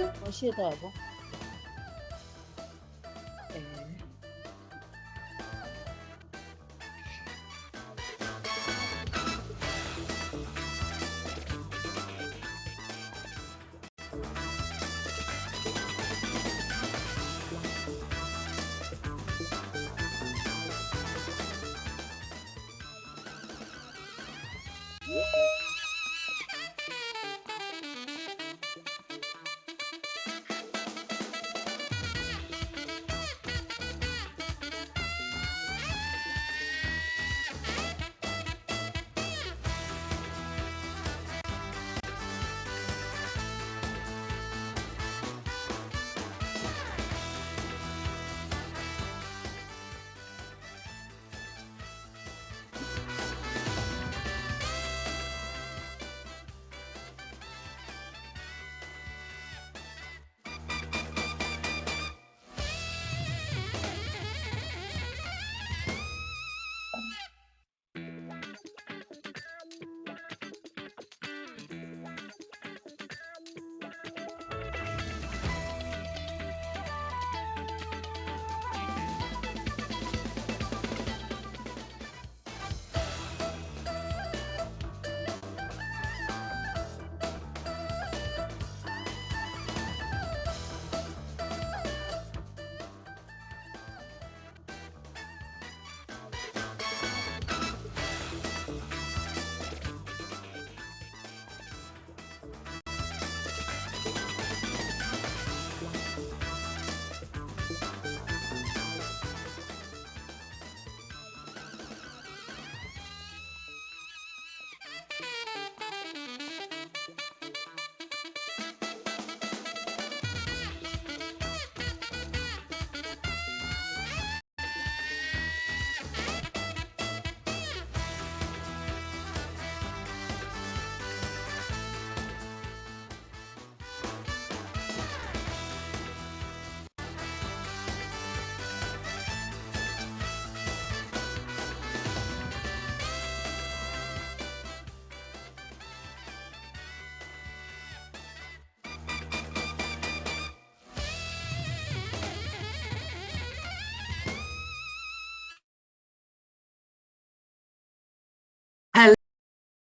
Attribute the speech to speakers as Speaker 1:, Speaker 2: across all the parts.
Speaker 1: considerable.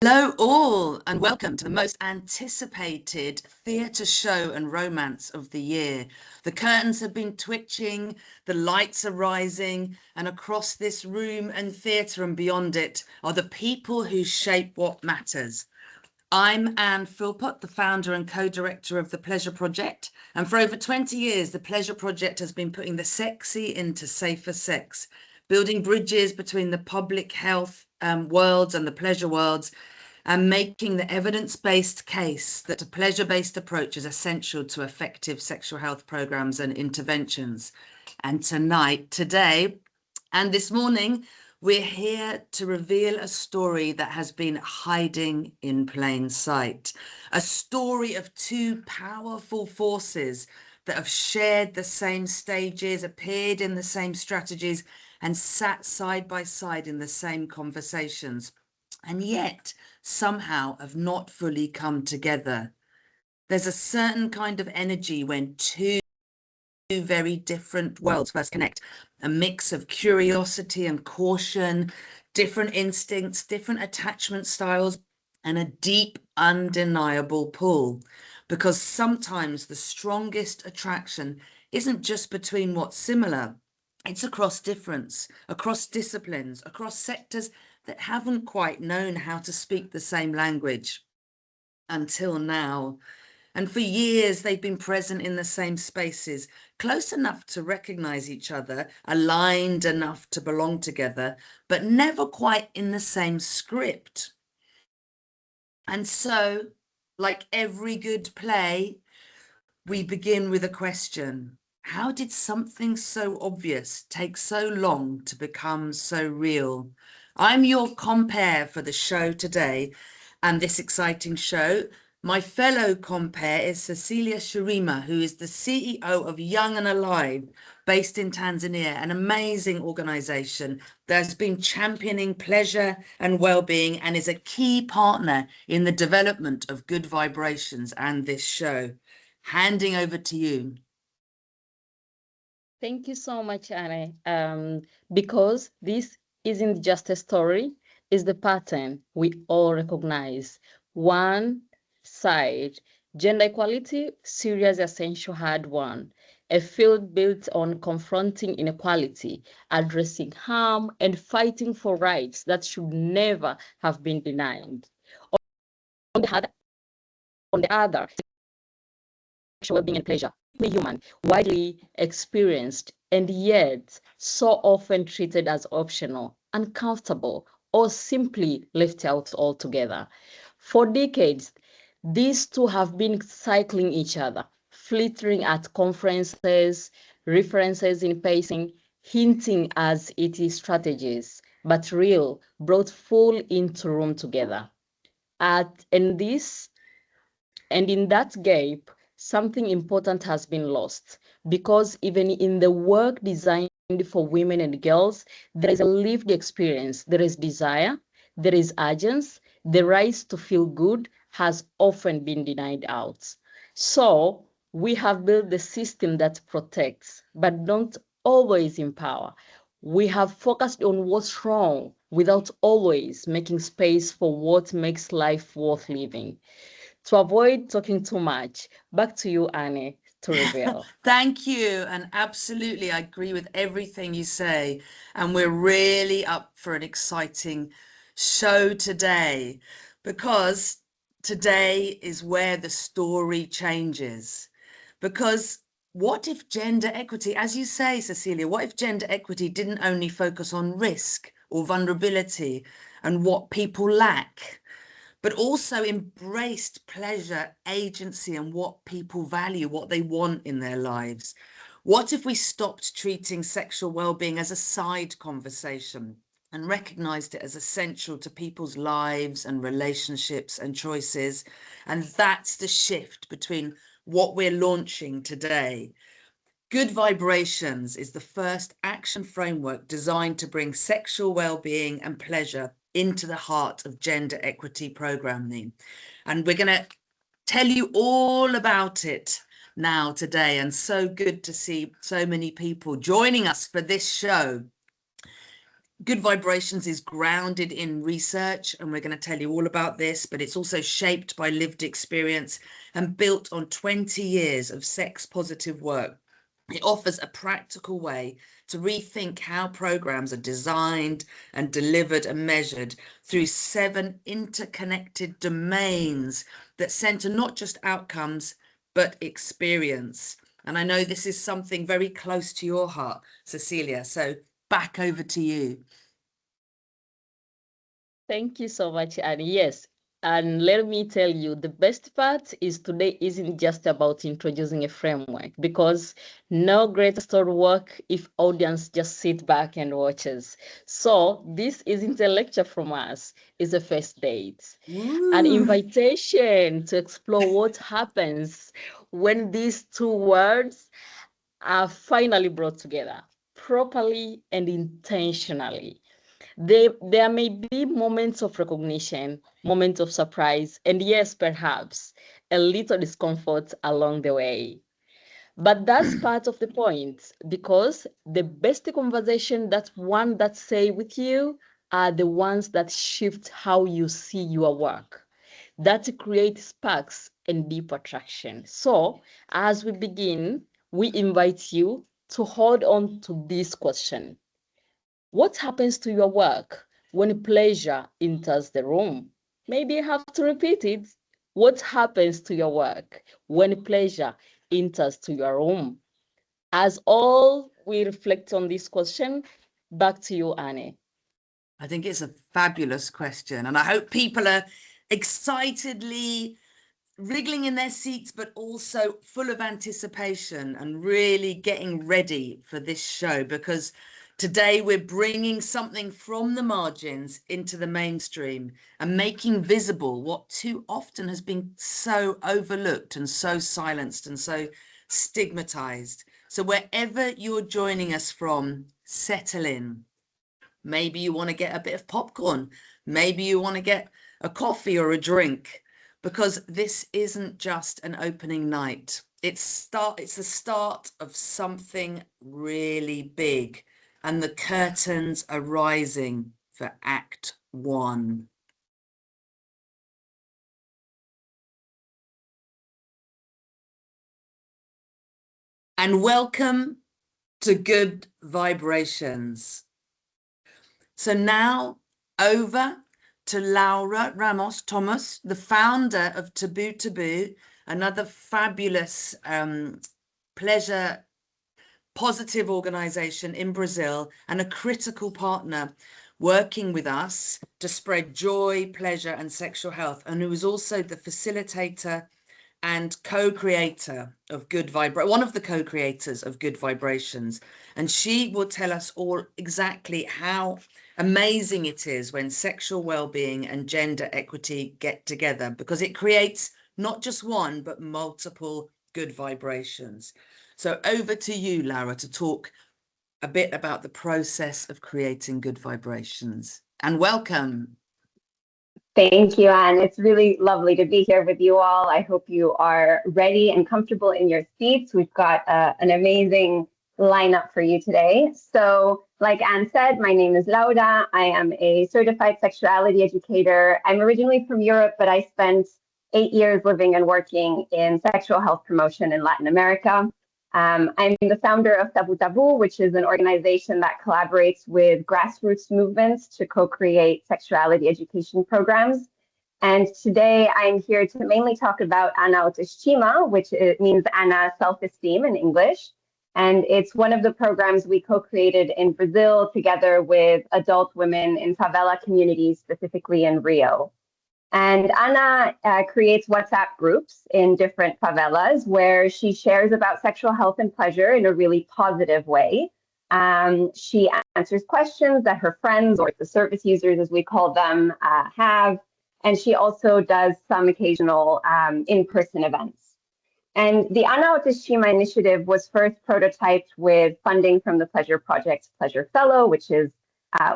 Speaker 2: Hello all and welcome to the most anticipated theatre show and romance of the year. The curtains have been twitching, the lights are rising, and across this room and theatre and beyond it are the people who shape what matters. I'm Anne Philpott, the founder and co-director of the Pleasure Project, and for over 20 years the Pleasure Project has been putting the sexy into safer sex, building bridges between the public health worlds and the pleasure worlds, and making the evidence-based case that a pleasure-based approach is essential to effective sexual health programs and interventions. And today, and this morning, we're here to reveal a story that has been hiding in plain sight. A story of two powerful forces that have shared the same stages, appeared in the same strategies, and sat side by side in the same conversations, and yet somehow have not fully come together. There's a certain kind of energy when two very different worlds first connect, a mix of curiosity and caution, different instincts, different attachment styles, and a deep, undeniable pull. Because sometimes the strongest attraction isn't just between what's similar, it's across difference, across disciplines, across sectors that haven't quite known how to speak the same language until now. And for years, they've been present in the same spaces, close enough to recognize each other, aligned enough to belong together, but never quite in the same script. And so, like every good play, we begin with a question. How did something so obvious take so long to become so real? I'm your compere for the show today and this exciting show. My fellow compere is Sesilia Shirima, who is the CEO of Young and Alive, based in Tanzania, an amazing organization that has been championing pleasure and well-being and is a key partner in the development of Good Vibrations and this show. Handing over to you.
Speaker 1: Thank you so much, Anne. Because this isn't just a story, it's the pattern we all recognize. One side, gender equality, serious, essential, hard one. A field built on confronting inequality, addressing harm, and fighting for rights that should never have been denied. On the other, sexual well-being and pleasure, human, widely experienced, and yet so often treated as optional, uncomfortable, or simply left out altogether. For decades, these two have been cycling each other, flittering at conferences, references in pacing, hinting as it is strategies, but real, brought full into room together. And this and in that gap, something important has been lost because even in the work designed for women and girls, there is a lived experience, there is desire, there is urgency, the right to feel good has often been denied out. So we have built the system that protects, but don't always empower. We have focused on what's wrong without always making space for what makes life worth living. To avoid talking too much, back to you, Annie, to reveal.
Speaker 2: Thank you. And absolutely, I agree with everything you say. And we're really up for an exciting show today because today is where the story changes. Because what if gender equity, as you say, Sesilia, what if gender equity didn't only focus on risk or vulnerability and what people lack, but also embraced pleasure, agency, and what people value, what they want in their lives? What if we stopped treating sexual well-being as a side conversation and recognized it as essential to people's lives and relationships and choices? And that's the shift between what we're launching today. Good Vibrations is the first action framework designed to bring sexual well-being and pleasure into the heart of gender equity programming. And we're going to tell you all about it now today. And so good to see so many people joining us for this show. Good Vibrations is grounded in research, and we're going to tell you all about this, but it's also shaped by lived experience and built on 20 years of sex positive work. It offers a practical way to rethink how programs are designed and delivered and measured through 7 interconnected domains that center not just outcomes, but experience. And I know this is something very close to your heart, Sesilia. So back over to you.
Speaker 1: Thank you so much, Annie. Yes. And let me tell you, the best part is today isn't just about introducing a framework because no great story work if audience just sit back and watches. So this isn't a lecture from us, it's a first date. An
Speaker 2: Woo.
Speaker 1: invitation to explore what happens when these two words are finally brought together properly and intentionally. There may be moments of recognition, moments of surprise, and yes, perhaps a little discomfort along the way. But that's part of the point because the best conversation, that one that stay with you, are the ones that shift how you see your work, that create sparks and deep attraction. So as we begin, we invite you to hold on to this question. What happens to your work when pleasure enters the room? Maybe you have to repeat it. What happens to your work when pleasure enters to your room? As all we reflect on this question, back to you, Annie.
Speaker 2: I think it's a fabulous question. And I hope people are excitedly wriggling in their seats, but also full of anticipation and really getting ready for this show, because today we're bringing something from the margins into the mainstream and making visible what too often has been so overlooked and so silenced and so stigmatized. So wherever you're joining us from, settle in. Maybe you want to get a bit of popcorn. Maybe you want to get a coffee or a drink, because this isn't just an opening night. It's the start of something really big, and the curtains are rising for Act 1. And welcome to Good Vibrations. So now over to Laura Ramos Thomas, the founder of Taboo Taboo, another fabulous pleasure positive organization in Brazil and a critical partner working with us to spread joy, pleasure and sexual health, and who is also the facilitator and co-creator of one of the co-creators of Good Vibrations. And she will tell us all exactly how amazing it is when sexual well-being and gender equity get together, because it creates not just one, but multiple good vibrations. So over to you, Laura, to talk a bit about the process of creating good vibrations. And welcome.
Speaker 3: Thank you, Anne. It's really lovely to be here with you all. I hope you are ready and comfortable in your seats. We've got an amazing lineup for you today. So, like Anne said, my name is Laura. I am a certified sexuality educator. I'm originally from Europe, but I spent 8 years living and working in sexual health promotion in Latin America. I'm the founder of Taboo Taboo, which is an organization that collaborates with grassroots movements to co-create sexuality education programs. And today I'm here to mainly talk about Ana Autoestima, which means Ana self-esteem in English. And it's one of the programs we co-created in Brazil together with adult women in favela communities, specifically in Rio. And Ana creates WhatsApp groups in different favelas where she shares about sexual health and pleasure in a really positive way. She answers questions that her friends, or the service users as we call them, have. And she also does some occasional in-person events. And the Ana Autoestima initiative was first prototyped with funding from the Pleasure Project's Pleasure Fellow, which is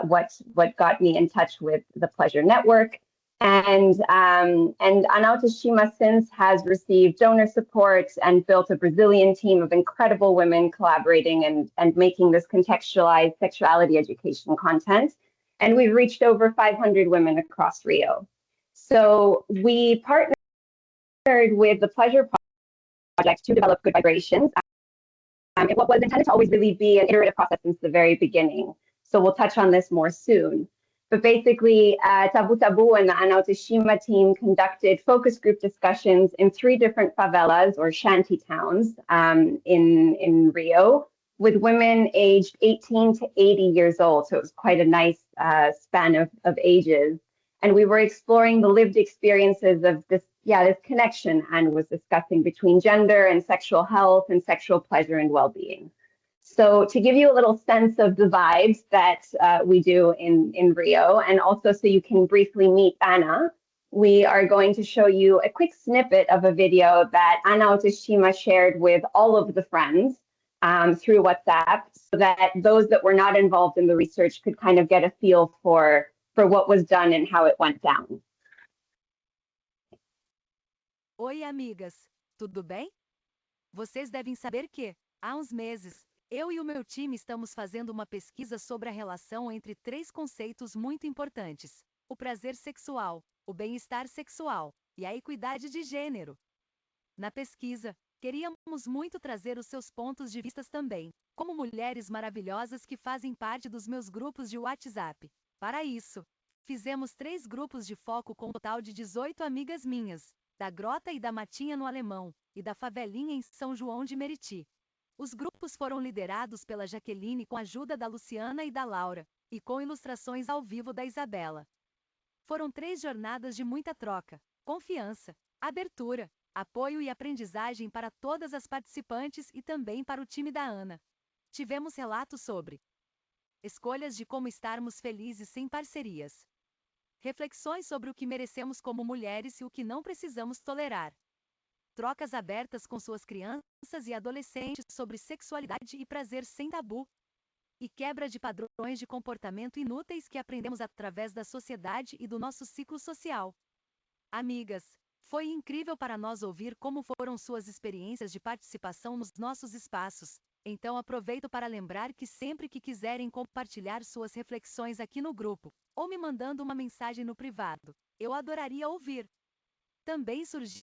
Speaker 3: what got me in touch with the Pleasure Network. And Ana Autoestima since has received donor support and built a Brazilian team of incredible women collaborating and making this contextualized sexuality education content. And we've reached over 500 women across Rio. So we partnered with the Pleasure Project to develop Good Vibrations. What was intended to always really be an iterative process since the very beginning. So we'll touch on this more soon. But basically, Taboo Taboo and the Ana Autoestima team conducted focus group discussions in 3 different favelas or shanty towns in Rio with women aged 18 to 80 years old. So it was quite a nice span of ages. And we were exploring the lived experiences of this connection Anne was discussing between gender and sexual health and sexual pleasure and well-being. So to give you a little sense of the vibes that we do in Rio, and also so you can briefly meet Ana, we are going to show you a quick snippet of a video that Ana Autoestima shared with all of the friends through WhatsApp, so that those that were not involved in the research could kind of get a feel for what was done and how it went down.
Speaker 4: Oi, amigas, tudo bem? Vocês devem saber que, há uns meses, eu e o meu time estamos fazendo uma pesquisa sobre a relação entre 3 conceitos muito importantes: o prazer sexual, o bem-estar sexual e a equidade de gênero. Na pesquisa, queríamos muito trazer os seus pontos de vista também, como mulheres maravilhosas que fazem parte dos meus grupos de WhatsApp. Para isso, fizemos 3 grupos de foco com um total de 18 amigas minhas, da Grota e da Matinha no Alemão, e da Favelinha em São João de Meriti. Os grupos foram liderados pela Jaqueline com a ajuda da Luciana e da Laura, e com ilustrações ao vivo da Isabela. Foram 3 jornadas de muita troca, confiança, abertura, apoio e aprendizagem para todas as participantes e também para o time da Ana. Tivemos relatos sobre escolhas de como estarmos felizes sem parcerias, reflexões sobre o que merecemos como mulheres e o que não precisamos tolerar, trocas abertas com suas crianças e adolescentes sobre sexualidade e prazer sem tabu, e quebra de padrões de comportamento inúteis que aprendemos através da sociedade e do nosso ciclo social. Amigas, Foi incrível para nós ouvir como foram suas experiências de participação nos nossos espaços. Então aproveito para lembrar que sempre que quiserem compartilhar suas reflexões aqui no grupo, ou me mandando uma mensagem no privado, eu adoraria ouvir. Também surgiu.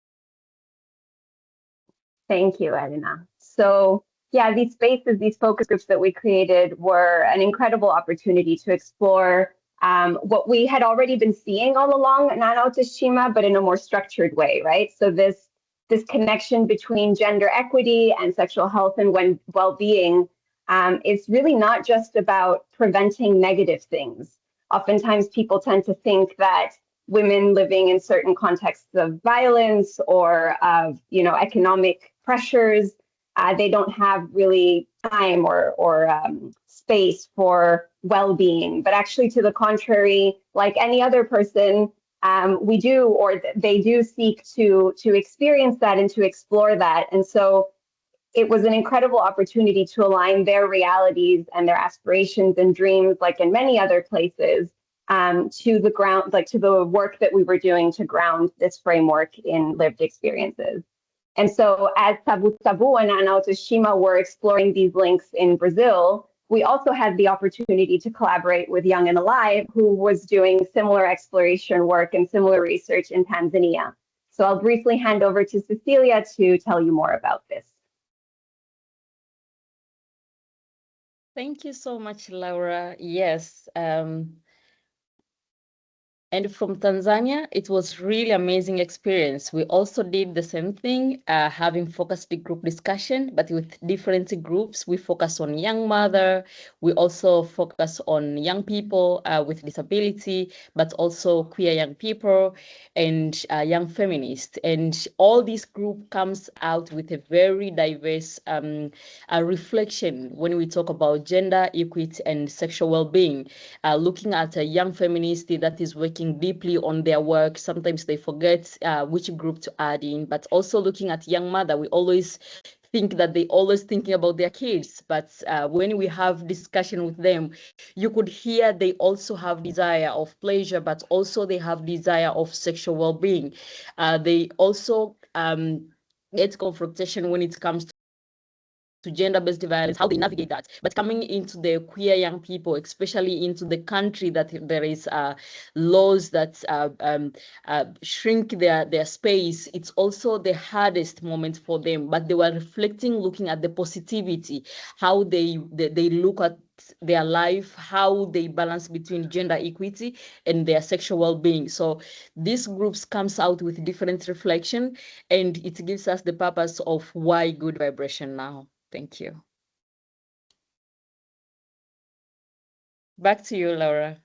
Speaker 3: Thank you, Elena. So yeah, these spaces, these focus groups that we created were an incredible opportunity to explore what we had already been seeing all along in Shirima, but in a more structured way, right? So this connection between gender equity and sexual health and well-being is really not just about preventing negative things. Oftentimes people tend to think that women living in certain contexts of violence or of, economic pressures, they don't have really time or space for well-being. But actually, to the contrary, like any other person, we do, or they do seek to experience that and to explore that. And so it was an incredible opportunity to align their realities and their aspirations and dreams, like in many other places, to the ground, like to the work that we were doing to ground this framework in lived experiences. And so as Taboo Taboo and Shirima were exploring these links in Brazil, we also had the opportunity to collaborate with Young and Alive, who was doing similar exploration work and similar research in Tanzania. So I'll briefly hand over to Sesilia to tell you more about this.
Speaker 1: Thank you so much, Laura. Yes. And from Tanzania, it was really amazing experience. We also did the same thing, having focused group discussion, but with different groups. We focus on young mother. We also focus on young people with disability, but also queer young people and young feminists. And all this group comes out with a very diverse reflection when we talk about gender equity and sexual well-being, looking at a young feminist that is working deeply on their work. Sometimes they forget which group to add in, but also looking at young mother, we always think that they always thinking about their kids, but when we have discussion with them, you could hear they also have desire of pleasure, but also they have desire of sexual well-being. They also get confrontation when it comes to gender-based violence, how they navigate that. But coming into the queer young people, especially into the country that there is laws that shrink their space, it's also the hardest moment for them. But they were reflecting, looking at the positivity, how they look at their life, how they balance between gender equity and their sexual well-being. So these groups comes out with different reflection, and it gives us the purpose of why good vibration now. Thank you. Back to you, Laura.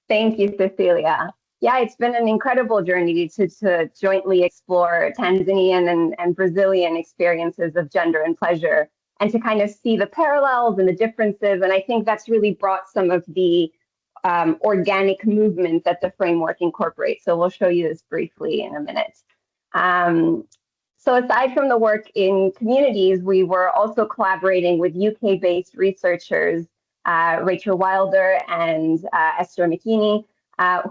Speaker 3: Thank you, Cecilia. Yeah, it's been an incredible journey to jointly explore Tanzanian and Brazilian experiences of gender and pleasure, and to kind of see the parallels and the differences. And I think that's really brought some of the organic movement that the framework incorporates. So we'll show you this briefly in a minute. So aside from the work in communities, we were also collaborating with UK-based researchers, Rachel Wilder and Esther McKinney,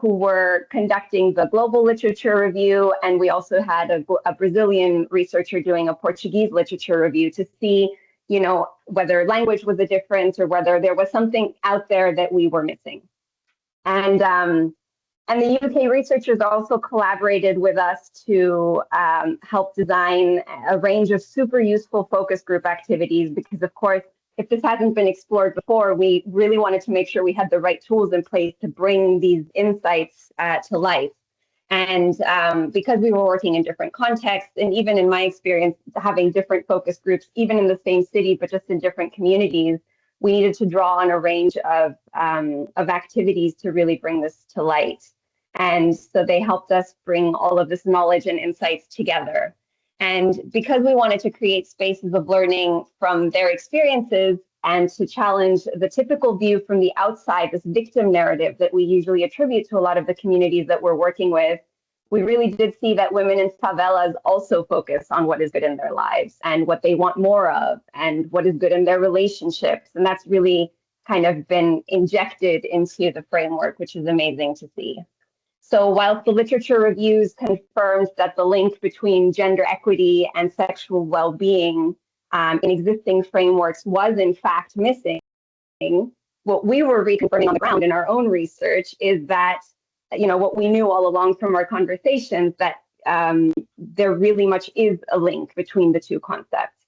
Speaker 3: who were conducting the global literature review. And we also had a Brazilian researcher doing a Portuguese literature review to see, whether language was a difference or whether there was something out there that we were missing. And the UK researchers also collaborated with us to help design a range of super useful focus group activities, because of course, if this hasn't been explored before, we really wanted to make sure we had the right tools in place to bring these insights to life. And because we were working in different contexts, and even in my experience, having different focus groups, even in the same city, but just in different communities, we needed to draw on a range of activities to really bring this to light. And so they helped us bring all of this knowledge and insights together. And because we wanted to create spaces of learning from their experiences and to challenge the typical view from the outside, this victim narrative that we usually attribute to a lot of the communities that we're working with, we really did see that women in favelas also focus on what is good in their lives and what they want more of and what is good in their relationships. And that's really kind of been injected into the framework, which is amazing to see. So whilst the literature reviews confirmed that the link between gender equity and sexual well-being in existing frameworks was in fact missing, what we were reconfirming on the ground in our own research is that, what we knew all along from our conversations, that there really much is a link between the two concepts.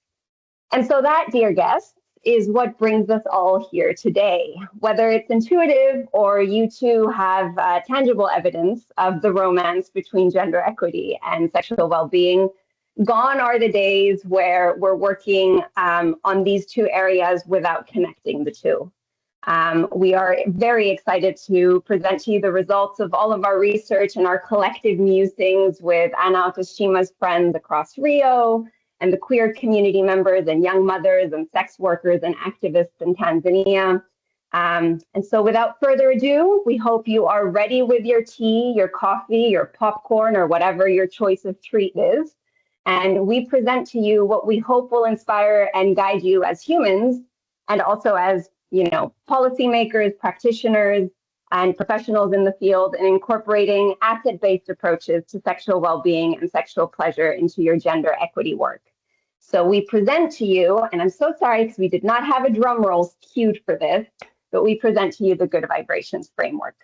Speaker 3: And so that, dear guests, is what brings us all here today. Whether it's intuitive or you two have tangible evidence of the romance between gender equity and sexual well-being, gone are the days where we're working on these two areas without connecting the two. We are very excited to present to you the results of all of our research and our collective musings with Ana Autoestima's friends across Rio, and the queer community members and young mothers and sex workers and activists in Tanzania. And so without further ado, we hope you are ready with your tea, your coffee, your popcorn, or whatever your choice of treat is. And we present to you what we hope will inspire and guide you as humans, and also as, policymakers, practitioners, and professionals in the field in incorporating asset-based approaches to sexual well-being and sexual pleasure into your gender equity work. So we present to you, and I'm so sorry because we did not have a drum roll cued for this, but we present to you the Good Vibrations framework.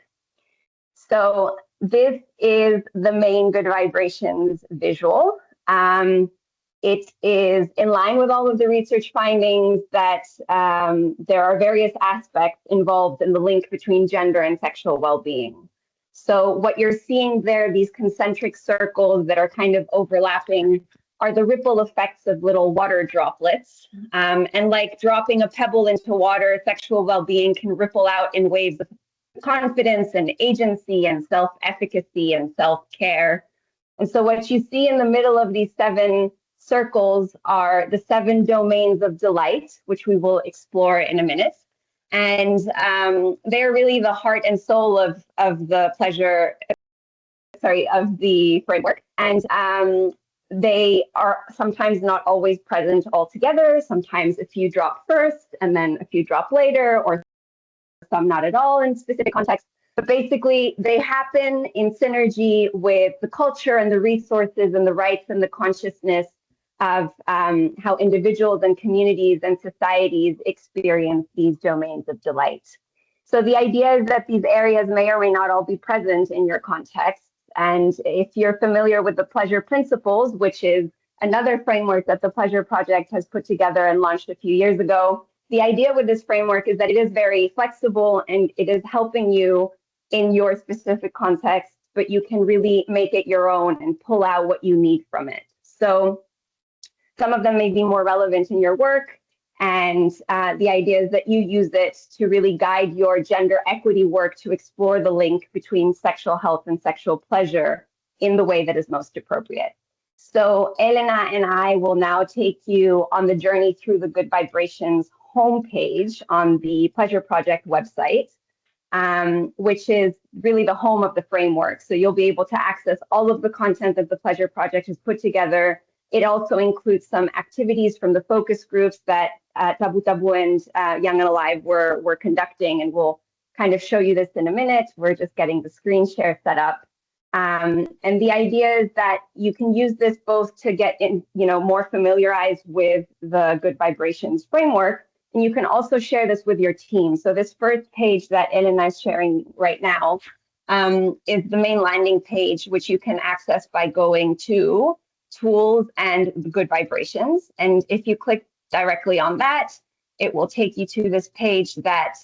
Speaker 3: So this is the main Good Vibrations visual. It is in line with all of the research findings that there are various aspects involved in the link between gender and sexual well-being. So what you're seeing there, these concentric circles that are kind of overlapping, are the ripple effects of little water droplets. And like dropping a pebble into water, sexual well-being can ripple out in waves of confidence and agency and self-efficacy and self-care. And so what you see in the middle of these 7 circles are the 7 domains of delight, which we will explore in a minute. And they're really the heart and soul of the of the framework. And they are sometimes not always present all together. Sometimes a few drop first and then a few drop later, or some not at all in specific contexts. But basically, they happen in synergy with the culture and the resources and the rights and the consciousness of how individuals and communities and societies experience these domains of delight. So the idea is that these areas may or may not all be present in your context. And if you're familiar with the pleasure principles, which is another framework that the Pleasure Project has put together and launched a few years ago, the idea with this framework is that it is very flexible and it is helping you in your specific context, but you can really make it your own and pull out what you need from it. So some of them may be more relevant in your work, and the idea is that you use it to really guide your gender equity work to explore the link between sexual health and sexual pleasure in the way that is most appropriate. So Elena and I will now take you on the journey through the Good Vibrations homepage on the Pleasure Project website, which is really the home of the framework. So you'll be able to access all of the content that the Pleasure Project has put together. It also includes some activities from the focus groups that Taboo Taboo and Young and Alive were conducting, and we'll kind of show you this in a minute. We're just getting the screen share set up. And the idea is that you can use this both to get more familiarized with the Good Vibrations framework, and you can also share this with your team. So this first page that Elena is sharing right now is the main landing page, which you can access by going to Tools and Good Vibrations. And if you click directly on that, it will take you to this page that,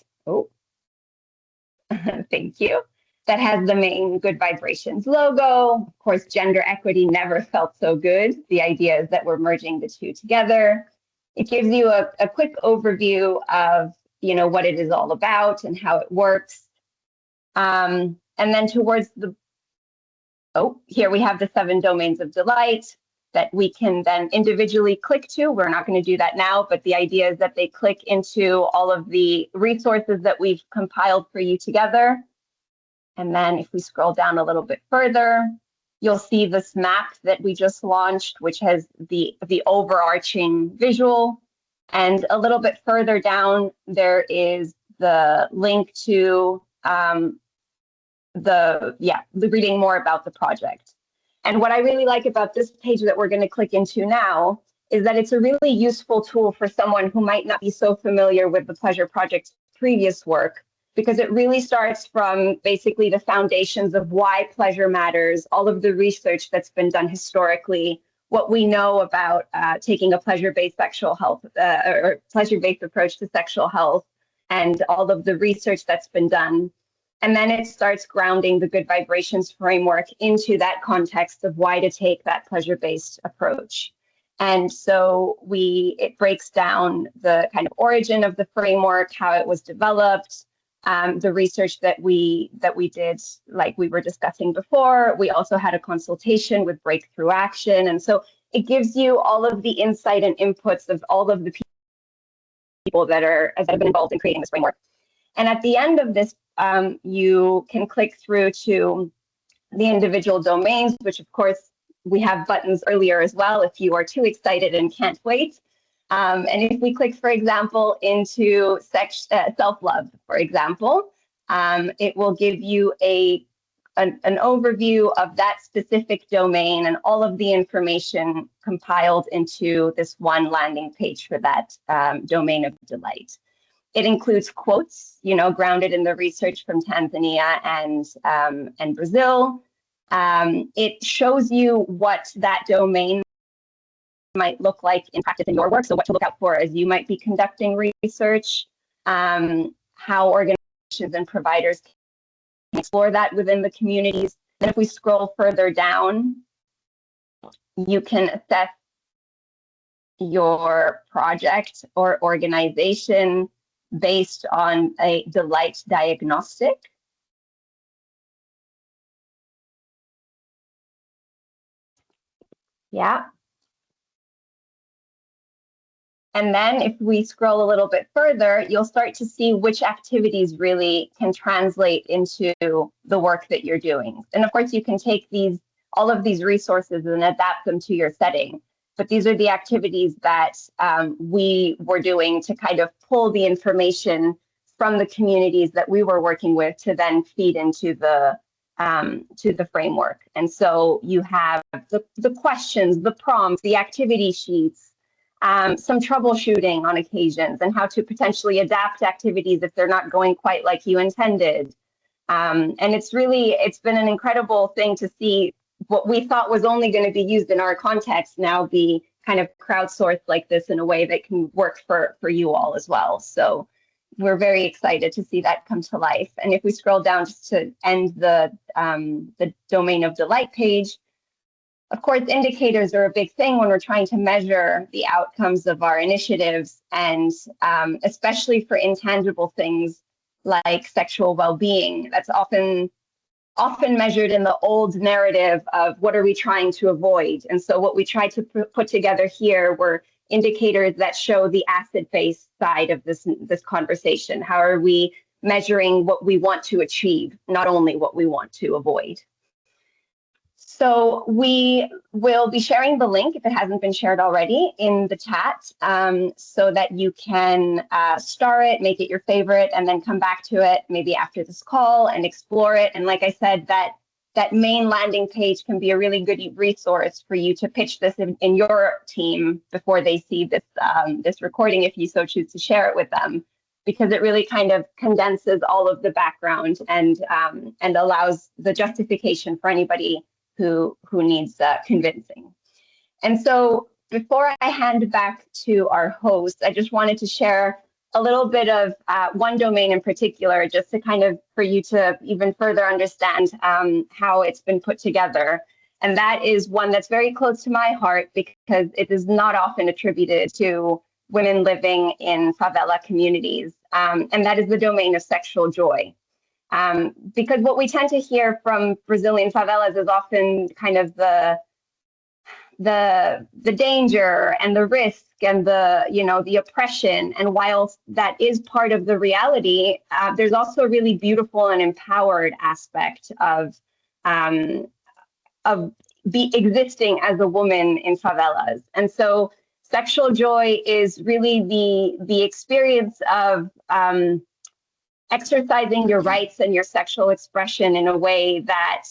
Speaker 3: thank you, that has the main Good Vibrations logo. Of course, gender equity never felt so good. The idea is that we're merging the two together. It gives you a quick overview of what it is all about and how it works. And then towards the, here we have the 7 domains of delight that we can then individually click to. We're not going to do that now, but the idea is that they click into all of the resources that we've compiled for you together. And then if we scroll down a little bit further, you'll see this map that we just launched, which has the overarching visual. And a little bit further down, there is the link to reading more about the project. And what I really like about this page that we're going to click into now is that it's a really useful tool for someone who might not be so familiar with the Pleasure Project's previous work, because it really starts from basically the foundations of why pleasure matters, all of the research that's been done historically, what we know about taking a pleasure-based sexual health or pleasure-based approach to sexual health, and all of the research that's been done. And then it starts grounding the Good Vibrations framework into that context of why to take that pleasure-based approach. And so it breaks down the kind of origin of the framework, how it was developed, the research that we did, like we were discussing before. We also had a consultation with Breakthrough Action. And so it gives you all of the insight and inputs of all of the people that have been involved in creating this framework. And at the end of this, you can click through to the individual domains, which of course we have buttons earlier as well if you are too excited and can't wait. And if we click, for example, into self-love, for example, it will give you an overview of that specific domain and all of the information compiled into this one landing page for that domain of delight. It includes quotes, grounded in the research from Tanzania and Brazil. It shows you what that domain might look like in practice in your work, so what to look out for as you might be conducting research, how organizations and providers can explore that within the communities. And if we scroll further down, you can assess your project or organization based on a delight diagnostic. Yeah. And then if we scroll a little bit further, you'll start to see which activities really can translate into the work that you're doing. And of course, you can take all of these resources and adapt them to your setting. But these are the activities that we were doing to kind of pull the information from the communities that we were working with to then feed into the framework. And so you have the questions, the prompts, the activity sheets, some troubleshooting on occasions, and how to potentially adapt activities if they're not going quite like you intended. And it's been an incredible thing to see what we thought was only going to be used in our context now be kind of crowdsourced like this in a way that can work for you all as well. So we're very excited to see that come to life. And if we scroll down just to end the domain of delight page, of course, indicators are a big thing when we're trying to measure the outcomes of our initiatives, and especially for intangible things like sexual well-being. That's often measured in the old narrative of what are we trying to avoid. And so what we tried to put together here were indicators that show the asset-based side of this conversation. How are we measuring what we want to achieve, not only what we want to avoid? So we will be sharing the link, if it hasn't been shared already, in the chat, so that you can star it, make it your favorite, and then come back to it maybe after this call and explore it. And like I said, that main landing page can be a really good resource for you to pitch this in your team before they see this recording, if you so choose to share it with them, because it really kind of condenses all of the background and allows the justification for anybody who needs convincing. And so before I hand back to our host, I just wanted to share a little bit of one domain in particular, just to kind of for you to even further understand how it's been put together. And that is one that's very close to my heart because it is not often attributed to women living in favela communities. And that is the domain of sexual joy. Because what we tend to hear from Brazilian favelas is often kind of the danger and the risk and the oppression. And while that is part of the reality, there's also a really beautiful and empowered aspect of existing as a woman in favelas. And so sexual joy is really the experience of exercising your rights and your sexual expression in a way that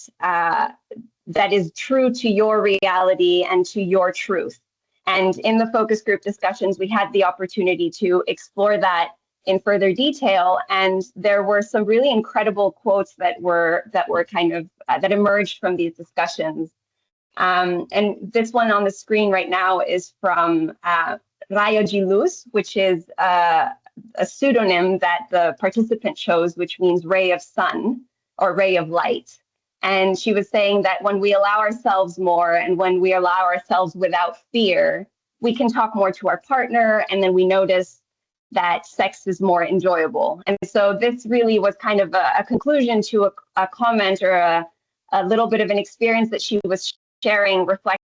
Speaker 3: that is true to your reality and to your truth. And in the focus group discussions, we had the opportunity to explore that in further detail. And there were some really incredible quotes that were kind of that emerged from these discussions. And this one on the screen right now is from Rayo de Luz, which is a pseudonym that the participant chose, which means ray of sun or ray of light. And she was saying that when we allow ourselves more and when we allow ourselves without fear, we can talk more to our partner, and then we notice that sex is more enjoyable. And so this really was kind of a conclusion to a comment or a little bit of an experience that she was sharing, reflecting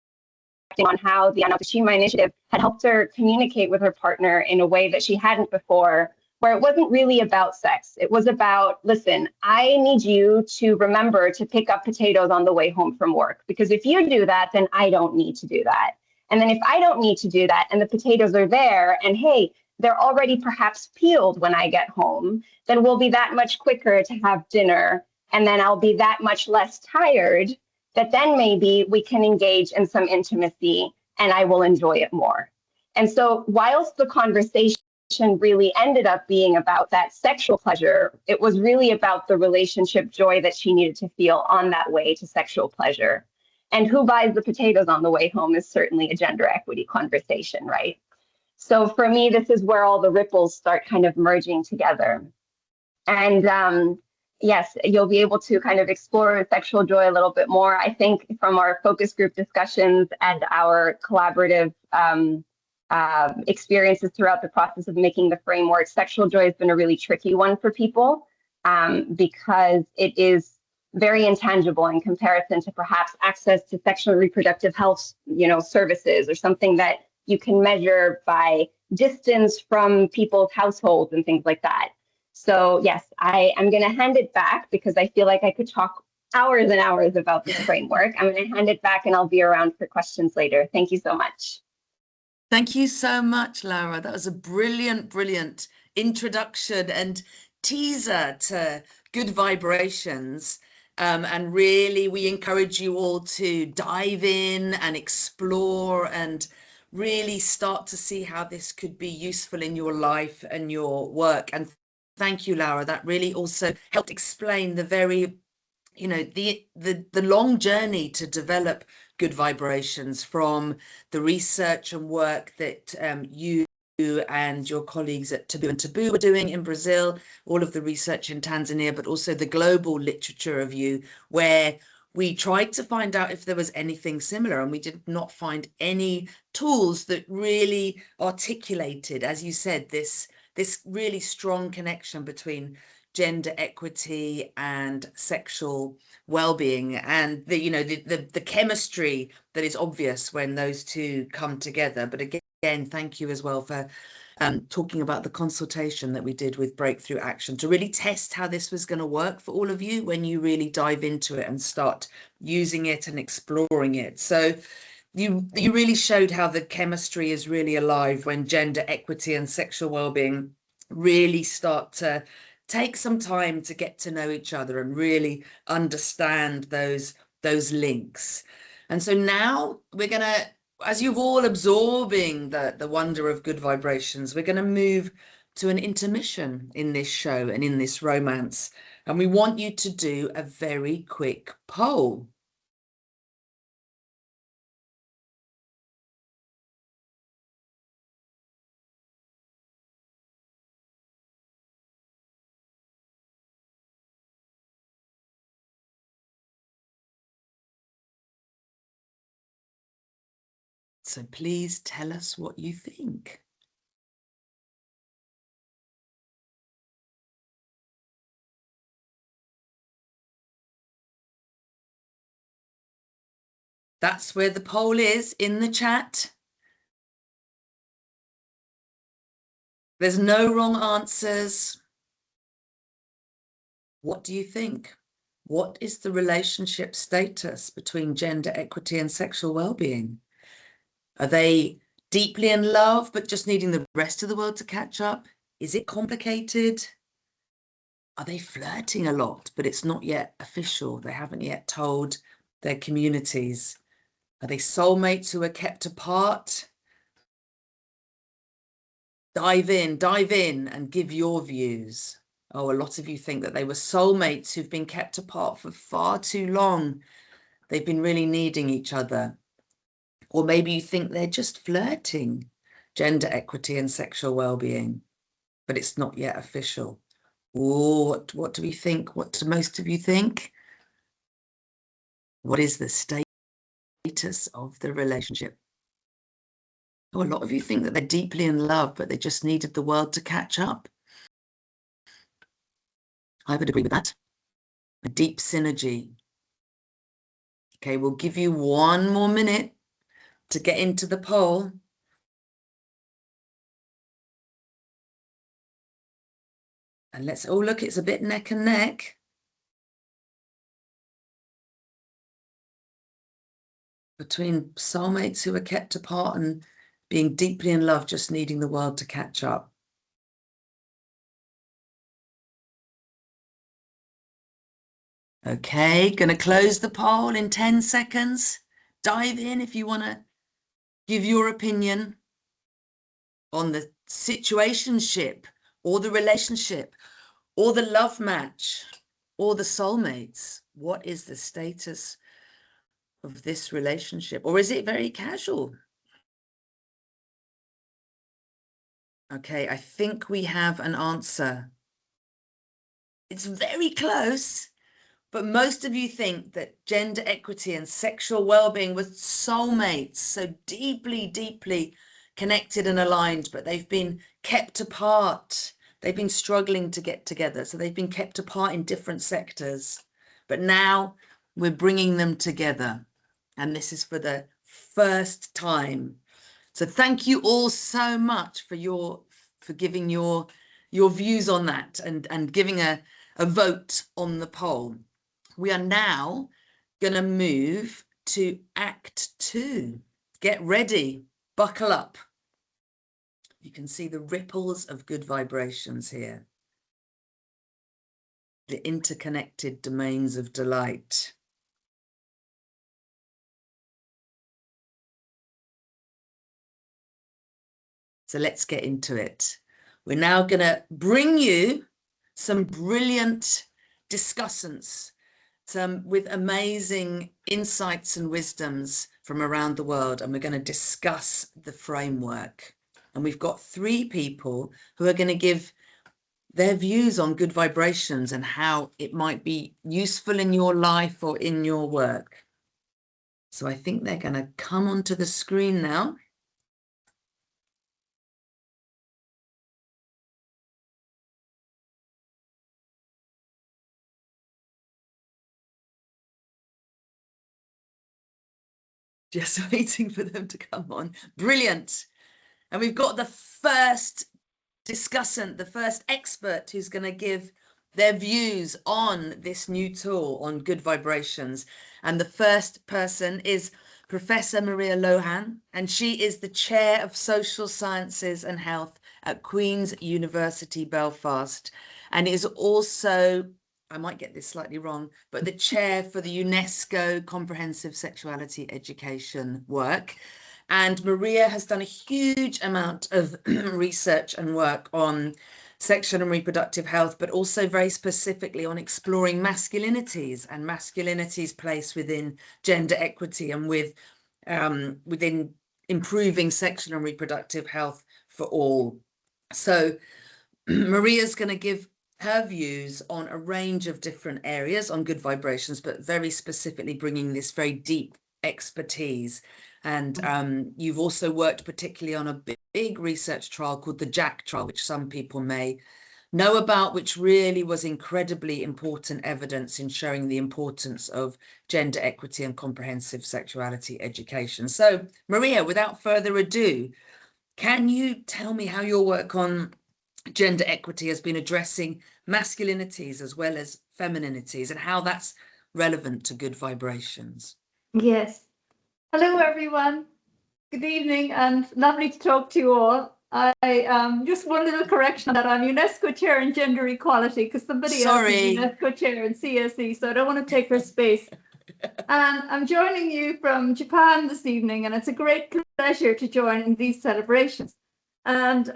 Speaker 3: on how the Shirima initiative had helped her communicate with her partner in a way that she hadn't before, where it wasn't really about sex. It was about, listen, I need you to remember to pick up potatoes on the way home from work, because if you do that, then I don't need to do that. And then if I don't need to do that and the potatoes are there and hey, they're already perhaps peeled when I get home, then we'll be that much quicker to have dinner. And then I'll be that much less tired that then maybe we can engage in some intimacy and I will enjoy it more. And so whilst the conversation really ended up being about that sexual pleasure, it was really about the relationship joy that she needed to feel on that way to sexual pleasure. And who buys the potatoes on the way home is certainly a gender equity conversation, right? So for me, this is where all the ripples start kind of merging together. And yes, you'll be able to kind of explore sexual joy a little bit more. I think from our focus group discussions and our collaborative experiences throughout the process of making the framework, sexual joy has been a really tricky one for people because it is very intangible in comparison to perhaps access to sexual and reproductive health, services, or something that you can measure by distance from people's households and things like that. So yes, I am going to hand it back because I feel like I could talk hours and hours about this framework. I'm going to hand it back and I'll be around for questions later. Thank you so much.
Speaker 2: Thank you so much, Laura. That was a brilliant, brilliant introduction and teaser to Good Vibrations. And really, we encourage you all to dive in and explore and really start to see how this could be useful in your life and your work. And thank you, Laura. That really also helped explain the very, the long journey to develop Good Vibrations, from the research and work that you and your colleagues at Taboo were doing in Brazil, all of the research in Tanzania, but also the global literature review, where we tried to find out if there was anything similar, and we did not find any tools that really articulated, as you said, this really strong connection between gender equity and sexual well-being, and the chemistry that is obvious when those two come together. But again, thank you as well for talking about the consultation that we did with Breakthrough Action to really test how this was going to work for all of you when you really dive into it and start using it and exploring it. So you really showed how the chemistry is really alive when gender equity and sexual well-being really start to take some time to get to know each other and really understand those links. And so now we're going to, as you've all absorbing the wonder of Good Vibrations, we're going to move to an intermission in this show and in this romance. And we want you to do a very quick poll. So please tell us what you think. That's where the poll is, in the chat. There's no wrong answers. What do you think? What is the relationship status between gender equity and sexual well-being? Are they deeply in love, but just needing the rest of the world to catch up? Is it complicated? Are they flirting a lot, but it's not yet official? They haven't yet told their communities. Are they soulmates who are kept apart? Dive in and give your views. Oh, a lot of you think that they were soulmates who've been kept apart for far too long. They've been really needing each other. Or maybe you think they're just flirting, gender equity and sexual well-being, but it's not yet official. Oh, what do we think? What do most of you think? What is the status of the relationship? Oh, a lot of you think that they're deeply in love, but they just needed the world to catch up. I would agree with that. A deep synergy. Okay, we'll give you 1 more minute to get into the poll. And let's, oh, look, it's a bit neck and neck. Between soulmates who are kept apart and being deeply in love, just needing the world to catch up. Okay, going to close the poll in 10 seconds. Dive in if you want to give your opinion on the situationship or the relationship or the love match or the soulmates. What is the status of this relationship? Or is it very casual? Okay, I think we have an answer. It's very close, but most of you think that gender equity and sexual well-being were soulmates, so deeply, deeply connected and aligned, but they've been kept apart. They've been struggling to get together, so they've been kept apart in different sectors. But now we're bringing them together, and this is for the first time. So thank you all so much for giving your views on that and giving a vote on the poll. We are now going to move to Act 2. Get ready, buckle up. You can see the ripples of good vibrations here. The interconnected domains of delight. So let's get into it. We're now going to bring you some brilliant discussants, some with amazing insights and wisdoms from around the world, and we're going to discuss the framework. And we've got 3 people who are going to give their views on good vibrations and how it might be useful in your life or in your work. So I think they're going to come onto the screen now. Just waiting for them to come on. Brilliant. And we've got the first discussant, the first expert who's going to give their views on this new tool on good vibrations. And the first person is Professor Maria Lohan, and she is the Chair of Social Sciences and Health at Queen's University Belfast, and is also, I might get this slightly wrong, but the chair for the UNESCO Comprehensive Sexuality Education work. And Maria has done a huge amount of research and work on sexual and reproductive health, but also very specifically on exploring masculinities and masculinity's place within gender equity and within improving sexual and reproductive health for all. So Maria's going to give her views on a range of different areas on good vibrations, but very specifically bringing this very deep expertise. And you've also worked particularly on a big research trial called the Jack trial, which some people may know about, which really was incredibly important evidence in showing the importance of gender equity and comprehensive sexuality education. So, Maria, without further ado, can you tell me how your work on gender equity has been addressing masculinities as well as femininities and how that's relevant to good vibrations?
Speaker 5: Yes. Hello, everyone. Good evening and lovely to talk to you all. Just one little correction on that. I'm UNESCO chair in gender equality because somebody else is UNESCO chair in CSE, so I don't want to take her space. And I'm joining you from Japan this evening, and it's a great pleasure to join in these celebrations. And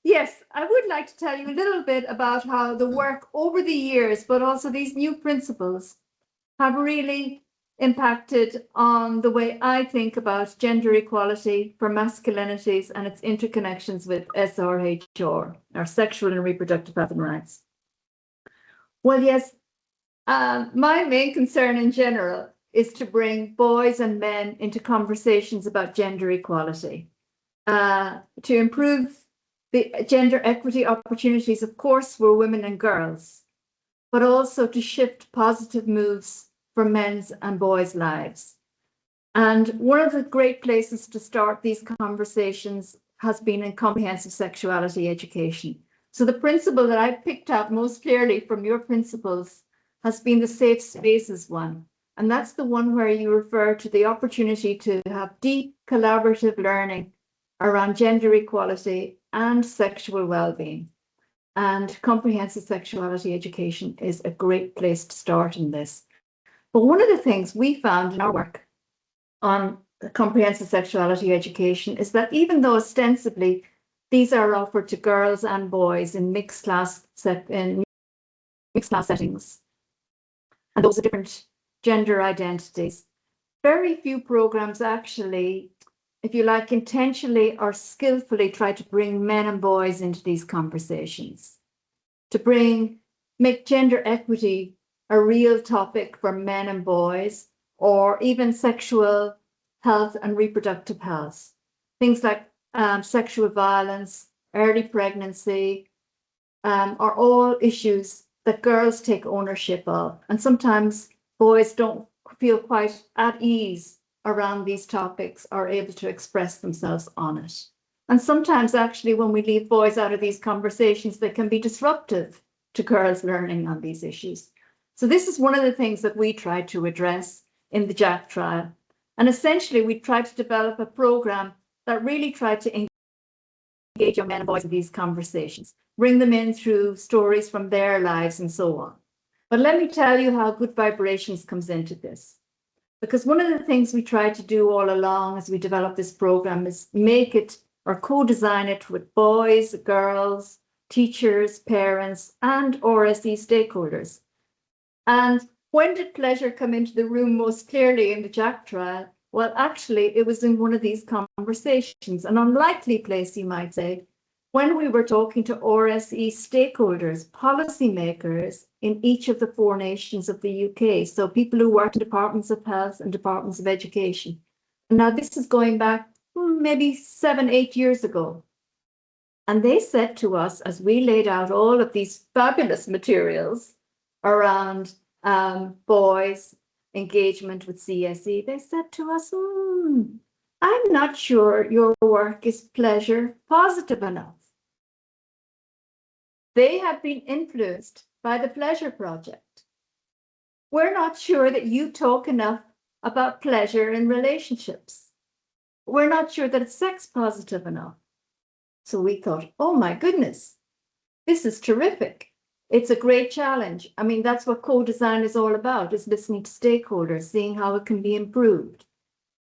Speaker 5: yes, I would like to tell you a little bit about how the work over the years, but also these new principles, have really impacted on the way I think about gender equality for masculinities and its interconnections with SRHR, our sexual and reproductive health and rights. Well, yes, my main concern in general is to bring boys and men into conversations about gender equality, to improve the gender equity opportunities, of course, for women and girls, but also to shift positive moves for men's and boys' lives. And one of the great places to start these conversations has been in comprehensive sexuality education. So the principle that I picked up most clearly from your principles has been the safe spaces one. And that's the one where you refer to the opportunity to have deep collaborative learning around gender equality and sexual well-being. And comprehensive sexuality education is a great place to start in this. But one of the things we found in our work on comprehensive sexuality education is that even though ostensibly these are offered to girls and boys in mixed class settings, and those are different gender identities, very few programs actually, if you like, intentionally or skillfully try to bring men and boys into these conversations, to make gender equity a real topic for men and boys, or even sexual health and reproductive health. Things like sexual violence, early pregnancy, are all issues that girls take ownership of. And sometimes boys don't feel quite at ease around these topics or able to express themselves on it. And sometimes actually when we leave boys out of these conversations, they can be disruptive to girls learning on these issues. So this is one of the things that we tried to address in the Jack trial. And essentially we tried to develop a program that really tried to engage young men and boys in these conversations, bring them in through stories from their lives and so on. But let me tell you how Good Vibrations comes into this. Because one of the things we tried to do all along as we developed this program is make it or co-design it with boys, girls, teachers, parents, and RSE stakeholders. And when did pleasure come into the room most clearly in the Jack trial? Well, actually, it was in one of these conversations, an unlikely place, you might say, when we were talking to RSE stakeholders, policymakers in each of the 4 nations of the UK. So people who work in departments of health and departments of education. Now, this is going back maybe 7, 8 years ago. And they said to us, as we laid out all of these fabulous materials around boys' engagement with CSE, they said to us, I'm not sure your work is pleasure positive enough. They have been influenced by the Pleasure Project. We're not sure that you talk enough about pleasure in relationships. We're not sure that it's sex positive enough. So we thought, oh my goodness, this is terrific. It's a great challenge. I mean, that's what co-design is all about, is listening to stakeholders, seeing how it can be improved.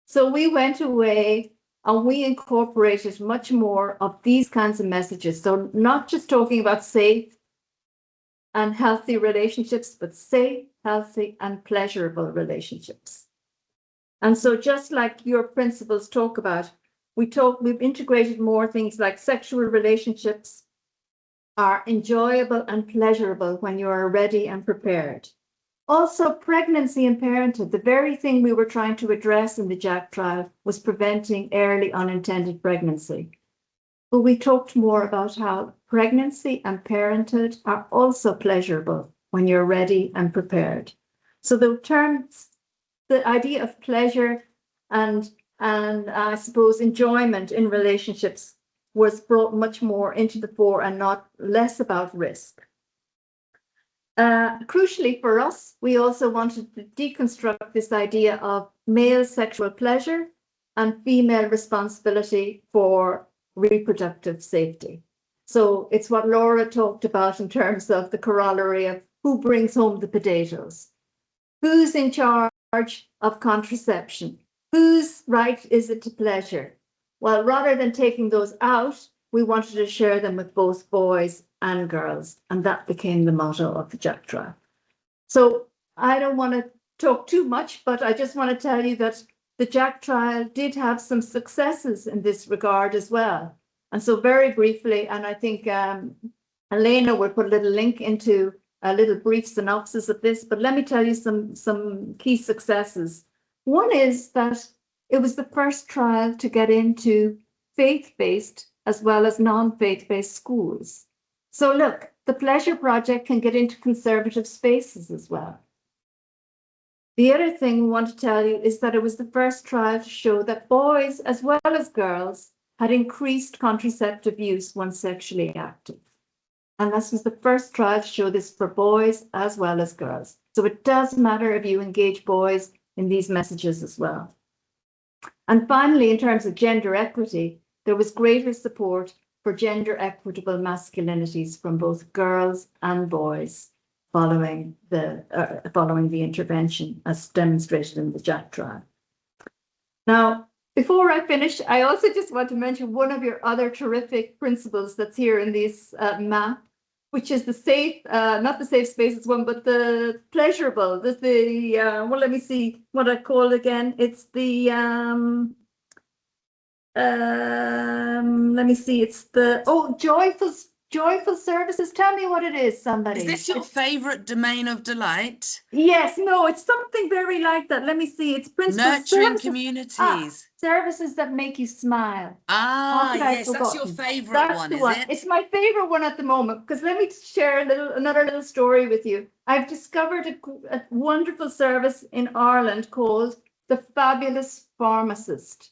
Speaker 5: So we went away and we incorporated much more of these kinds of messages. So not just talking about safe and healthy relationships, but safe, healthy, and pleasurable relationships. And so just like your principles talk about, we've integrated more things like sexual relationships are enjoyable and pleasurable when you are ready and prepared. Also, pregnancy and parenthood, the very thing we were trying to address in the Jack trial was preventing early unintended pregnancy. But we talked more about how pregnancy and parenthood are also pleasurable when you're ready and prepared. So the idea of pleasure and I suppose enjoyment in relationships was brought much more into the fore and not less about risk. Crucially for us, we also wanted to deconstruct this idea of male sexual pleasure and female responsibility for reproductive safety. So it's what Laura talked about in terms of the corollary of who brings home the potatoes, who's in charge of contraception, whose right is it to pleasure? Well, rather than taking those out, we wanted to share them with both boys and girls, and that became the motto of the Jack Trial. So I don't want to talk too much, but I just want to tell you that the Jack Trial did have some successes in this regard as well. And so very briefly, and I think Elena will put a little link into a little brief synopsis of this, but let me tell you some key successes. One is that it was the first trial to get into faith-based as well as non-faith-based schools. So look, the Pleasure Project can get into conservative spaces as well. The other thing we want to tell you is that it was the first trial to show that boys as well as girls had increased contraceptive use once sexually active. And this was the first trial to show this for boys as well as girls. So it does matter if you engage boys in these messages as well. And finally, in terms of gender equity, there was greater support for gender equitable masculinities from both girls and boys following the intervention as demonstrated in the Jack Trial. Now, before I finish, I also just want to mention one of your other terrific principles that's here in this map, which is the safe, not the safe spaces one, but the pleasurable. Well, let me see what I call it again. It's the, let me see, it's the, joyful services. Tell me what it is, somebody.
Speaker 2: Is this your favorite domain of delight?
Speaker 5: Yes, no, it's something very like that. Let me see. It's principles.
Speaker 2: Nurturing communities.
Speaker 5: Services that make you smile.
Speaker 2: Yes, that's your favorite one, is it?
Speaker 5: It's my favorite one at the moment, because let me share another little story with you. I've discovered a wonderful service in Ireland called the Fabulous Pharmacist.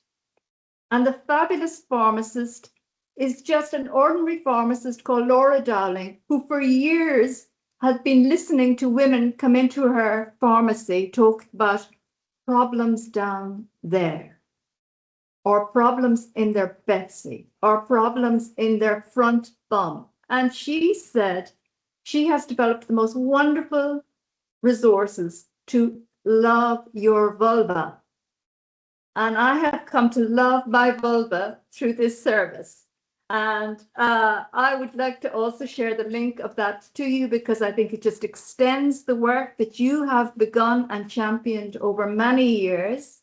Speaker 5: And the Fabulous Pharmacist is just an ordinary pharmacist called Laura Dowling, who for years has been listening to women come into her pharmacy talk about problems down there, or problems in their Betsy, or problems in their front bum. And she said she has developed the most wonderful resources to love your vulva. And I have come to love my vulva through this service. And I would like to also share the link of that to you, because I think it just extends the work that you have begun and championed over many years.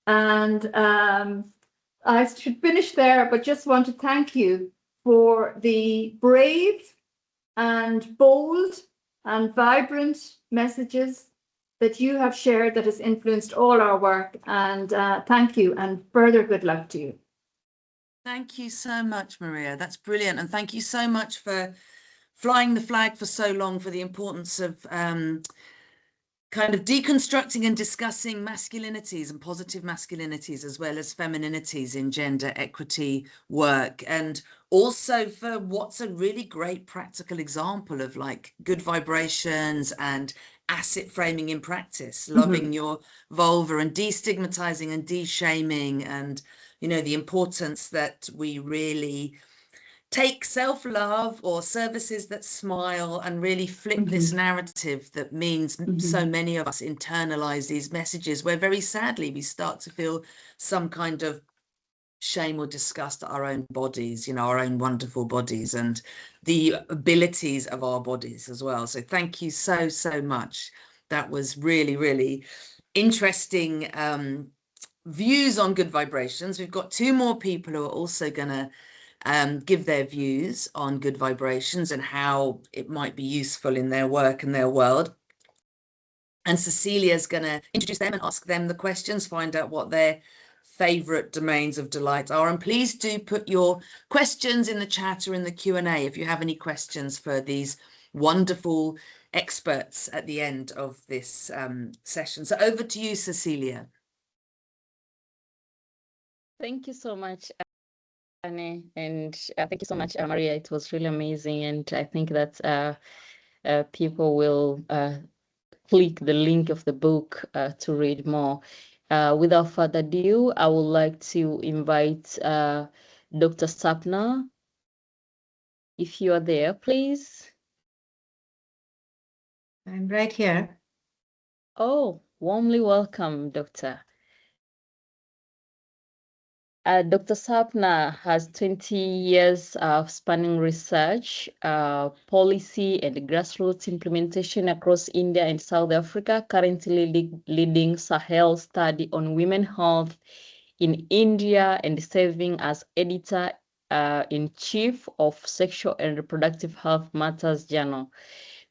Speaker 5: And I should finish there, but just want to thank you for the brave and bold and vibrant messages that you have shared that has influenced all our work. And thank you, and further good luck to you.
Speaker 2: Thank you so much, Maria. That's brilliant. And thank you so much for flying the flag for so long, for the importance of kind of deconstructing and discussing masculinities and positive masculinities as well as femininities in gender equity work, and also for what's a really great practical example of like good vibrations and asset framing in practice, loving your vulva and destigmatizing and de-shaming, and you know, the importance that we really take self-love or services that smile and really flip this narrative that means so many of us internalize these messages where very sadly we start to feel some kind of shame or disgust at our own bodies, you know, our own wonderful bodies and the abilities of our bodies as well. So thank you so much. That was really, really interesting views on good vibrations. We've got two more people who are also going to give their views on good vibrations and how it might be useful in their work and their world. And Cecilia's going to introduce them and ask them the questions, find out what their favorite domains of delight are. And please do put your questions in the chat or in the Q&A if you have any questions for these wonderful experts at the end of this session. So over to you, Cecilia.
Speaker 1: Thank you so much, Anne, and thank you so much, Maria. It was really amazing, and I think that people will click the link of the book to read more. Without further ado, I would like to invite Dr. Sapna, if you are there, please.
Speaker 5: I'm right here.
Speaker 1: Oh, warmly welcome, Doctor. Dr. Sapna has 20 years of spanning research, policy, and grassroots implementation across India and South Africa, currently leading Sahel study on women health in India and serving as editor-in-chief of Sexual and Reproductive Health Matters Journal,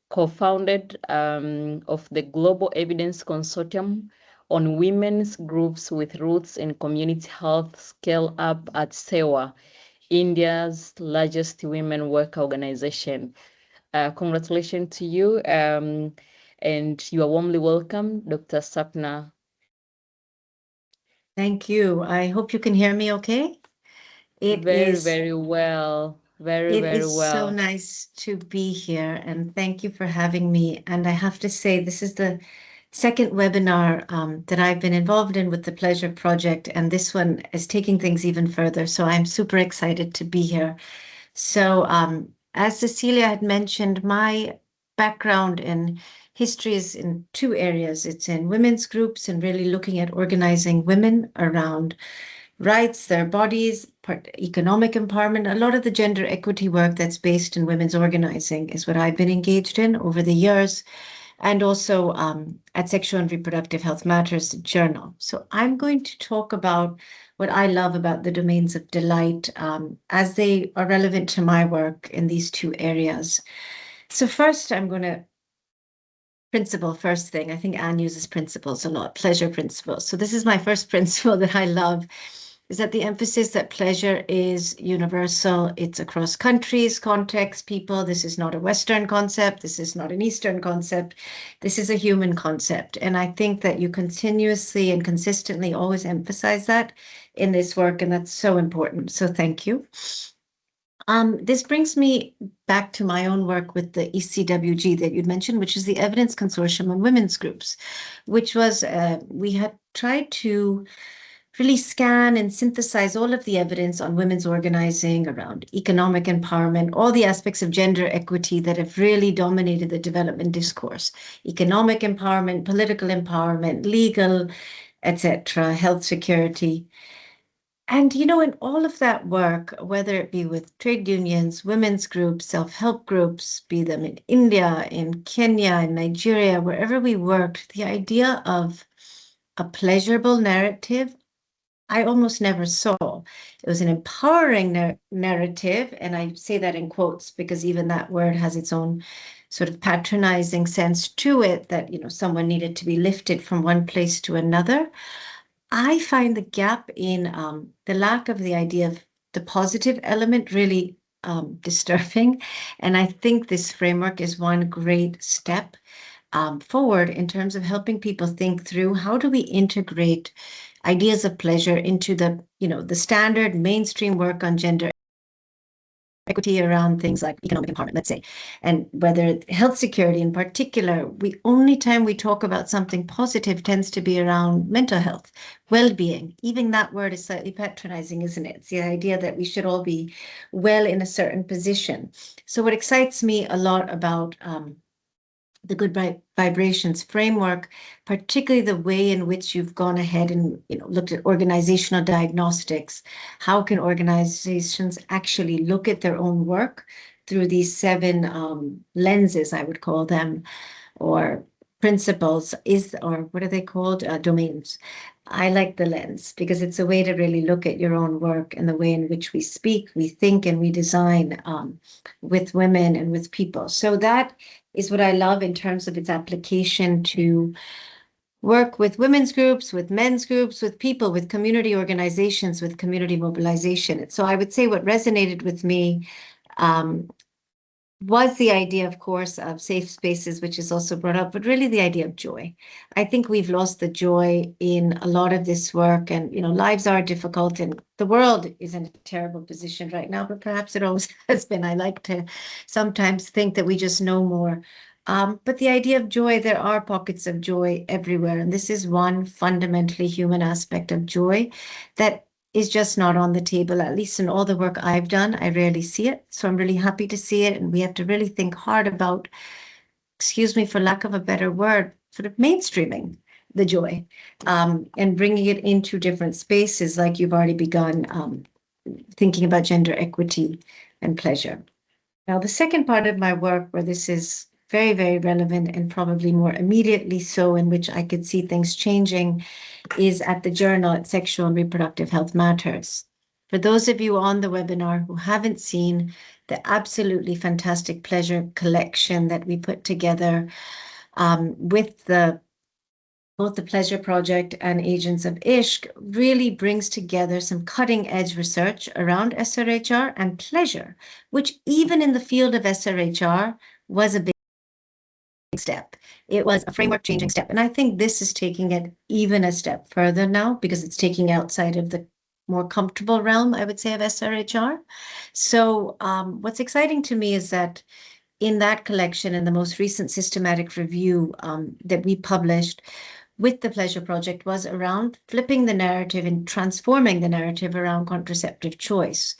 Speaker 1: co-founded of the Global Evidence Consortium on women's groups with roots in community health scale up at SEWA, India's largest women work organization. Congratulations to you, and you are warmly welcome, Dr. Sapna.
Speaker 5: Thank you. I hope you can hear me okay.
Speaker 1: Very well.
Speaker 5: It
Speaker 1: Very
Speaker 5: is so
Speaker 1: well.
Speaker 5: nice to be here, and thank you for having me. And I have to say, this is the second webinar that I've been involved in with the Pleasure Project, and this one is taking things even further. So I'm super excited to be here. So as Cecilia had mentioned, my background in history is in two areas. It's in women's groups and really looking at organizing women around rights, their bodies, economic empowerment. A lot of the gender equity work that's based in women's organizing is what I've been engaged in over the years, and also at Sexual and Reproductive Health Matters Journal. So I'm going to talk about what I love about the domains of delight as they are relevant to my work in these two areas. So first, I'm going to principle first thing. I think Anne uses principles a lot, pleasure principles. So this is my first principle that I love, is that the emphasis that pleasure is universal. It's across countries, contexts, people. This is not a Western concept. This is not an Eastern concept. This is a human concept. And I think that you continuously and consistently always emphasize that in this work, and that's so important. So thank you. This brings me back to my own work with the ECWG that you'd mentioned, which is the Evidence Consortium on Women's Groups, which was, we had tried to really scan and synthesize all of the evidence on women's organizing around economic empowerment, all the aspects of gender equity that have really dominated the development discourse: economic empowerment, political empowerment, legal, etc., health security. And, you know, in all of that work, whether it be with trade unions, women's groups, self-help groups, be them in India, in Kenya, in Nigeria, wherever we worked, the idea of a pleasurable narrative, I almost never saw. It was an empowering narrative, and I say that in quotes because even that word has its own sort of patronizing sense to it, that, you know, someone needed to be lifted from one place to another. I find the gap in the lack of the idea of the positive element really disturbing. And I think this framework is one great step forward in terms of helping people think through how do we integrate ideas of pleasure into the, you know, the standard mainstream work on gender equity around things like economic empowerment, let's say, and whether health security in particular. Only time we talk about something positive tends to be around mental health, well-being. Even that word is slightly patronizing, isn't it? It's the idea that we should all be well in a certain position. So what excites me a lot about the Good Vibrations framework, particularly the way in which you've gone ahead and, you know, looked at organizational diagnostics. How can organizations actually look at their own work through these 7 lenses, I would call them, or principles, or what are they called? Domains. I like the lens because it's a way to really look at your own work and the way in which we speak, we think, and we design with women and with people. So that is what I love in terms of its application to work with women's groups, with men's groups, with people, with community organizations, with community mobilization. So I would say what resonated with me was the idea, of course, of safe spaces, which is also brought up, but really the idea of joy. I think we've lost the joy in a lot of this work, and, you know, lives are difficult and the world is in a terrible position right now, but perhaps it always has been. I like to sometimes think that we just know more. But the idea of joy, there are pockets of joy everywhere. And this is one fundamentally human aspect of joy that is just not on the table. At least in all the work I've done, I rarely see it. So I'm really happy to see it. And we have to really think hard about, excuse me for lack of a better word, sort of mainstreaming the joy and bringing it into different spaces, like you've already begun thinking about gender equity and pleasure. Now, the second part of my work, where this is very, very relevant and probably more immediately so, in which I could see things changing, is at the journal at Sexual and Reproductive Health Matters. For those of you on the webinar who haven't seen the absolutely fantastic pleasure collection that we put together with both the Pleasure Project and Agents of Ishq, really brings together some cutting-edge research around SRHR and pleasure, which even in the field of SRHR was a big step. It was a framework changing step. And I think this is taking it even a step further now, because it's taking outside of the more comfortable realm, I would say, of SRHR. So what's exciting to me is that in that collection, in the most recent systematic review that we published with the Pleasure Project, was around flipping the narrative and transforming the narrative around contraceptive choice.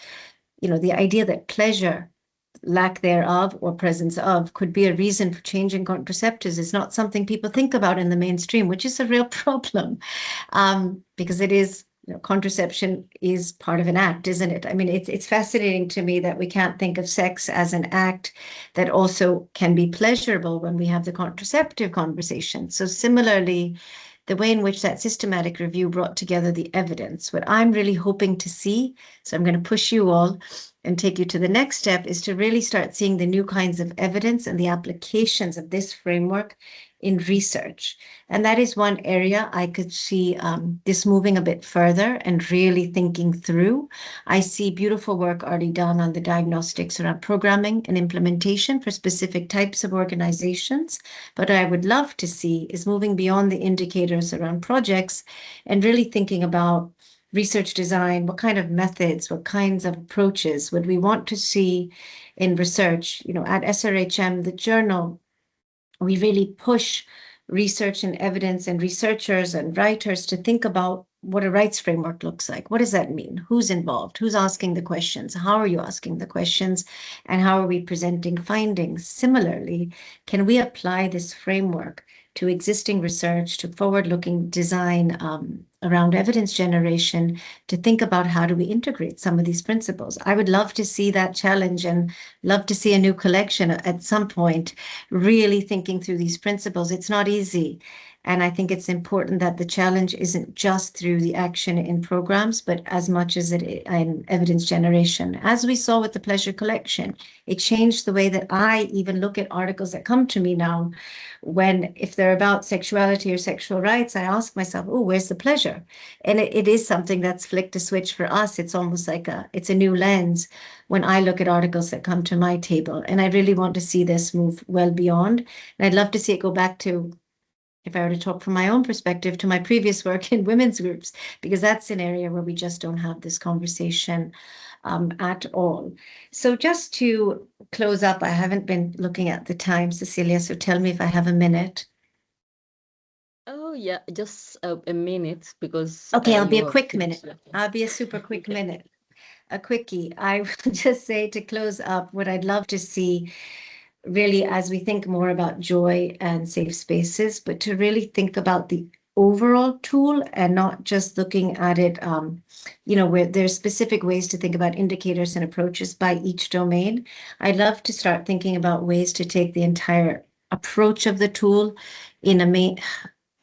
Speaker 5: You know, the idea that pleasure, lack thereof or presence of, could be a reason for changing contraceptives is not something people think about in the mainstream, which is a real problem because it is, you know, contraception is part of an act, isn't it? I mean, it's fascinating to me that we can't think of sex as an act that also can be pleasurable when we have the contraceptive conversation. So similarly, the way in which that systematic review brought together the evidence, what I'm really hoping to see, so I'm going to push you all and take you to the next step, is to really start seeing the new kinds of evidence and the applications of this framework in research. And that is one area I could see this moving a bit further and really thinking through. I see beautiful work already done on the diagnostics around programming and implementation for specific types of organizations. But what I would love to see is moving beyond the indicators around projects and really thinking about research design. What kind of methods, what kinds of approaches would we want to see in research? You know, at SRHM, the journal, we really push research and evidence and researchers and writers to think about what a rights framework looks like. What does that mean? Who's involved? Who's asking the questions? How are you asking the questions? And how are we presenting findings? Similarly, can we apply this framework to existing research, to forward-looking design around evidence generation, to think about how do we integrate some of these principles? I would love to see that challenge and love to see a new collection at some point, really thinking through these principles. It's not easy. And I think it's important that the challenge isn't just through the action in programs, but as much as it in evidence generation. As we saw with the Pleasure Collection, it changed the way that I even look at articles that come to me now. When, if they're about sexuality or sexual rights, I ask myself, oh, where's the pleasure? And it is something that's flicked a switch for us. It's almost like it's a new lens when I look at articles that come to my table. And I really want to see this move well beyond. And I'd love to see it go back to, if I were to talk from my own perspective, to my previous work in women's groups, because that's an area where we just don't have this conversation at all. So just to close up, I haven't been looking at the time, Sesilia, so tell me if I have a minute.
Speaker 1: Oh, yeah, just a minute, because
Speaker 5: Okay, I'll be
Speaker 1: you
Speaker 5: a
Speaker 1: are
Speaker 5: quick
Speaker 1: finished.
Speaker 5: minute. I'll be a super quick minute. A quickie. I will just say, to close up, what I'd love to see really, as we think more about joy and safe spaces, but to really think about the overall tool and not just looking at it, you know, where there's specific ways to think about indicators and approaches by each domain. I'd love to start thinking about ways to take the entire approach of the tool in a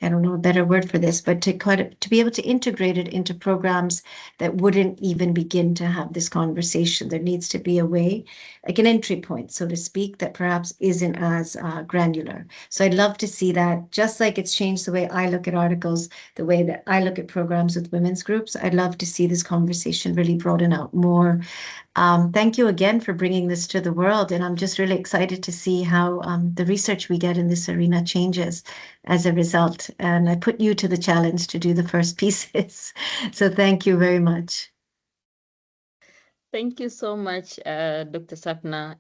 Speaker 5: I don't know a better word for this, but to be able to integrate it into programs that wouldn't even begin to have this conversation. There needs to be a way, like an entry point, so to speak, that perhaps isn't as granular. So I'd love to see that, just like it's changed the way I look at articles, the way that I look at programs with women's groups. I'd love to see this conversation really broaden out more. Thank you again for bringing this to the world. And I'm just really excited to see how the research we get in this arena changes as a result. And I put you to the challenge to do the first pieces. So thank you very much.
Speaker 1: Thank you so much, Dr. Sapna.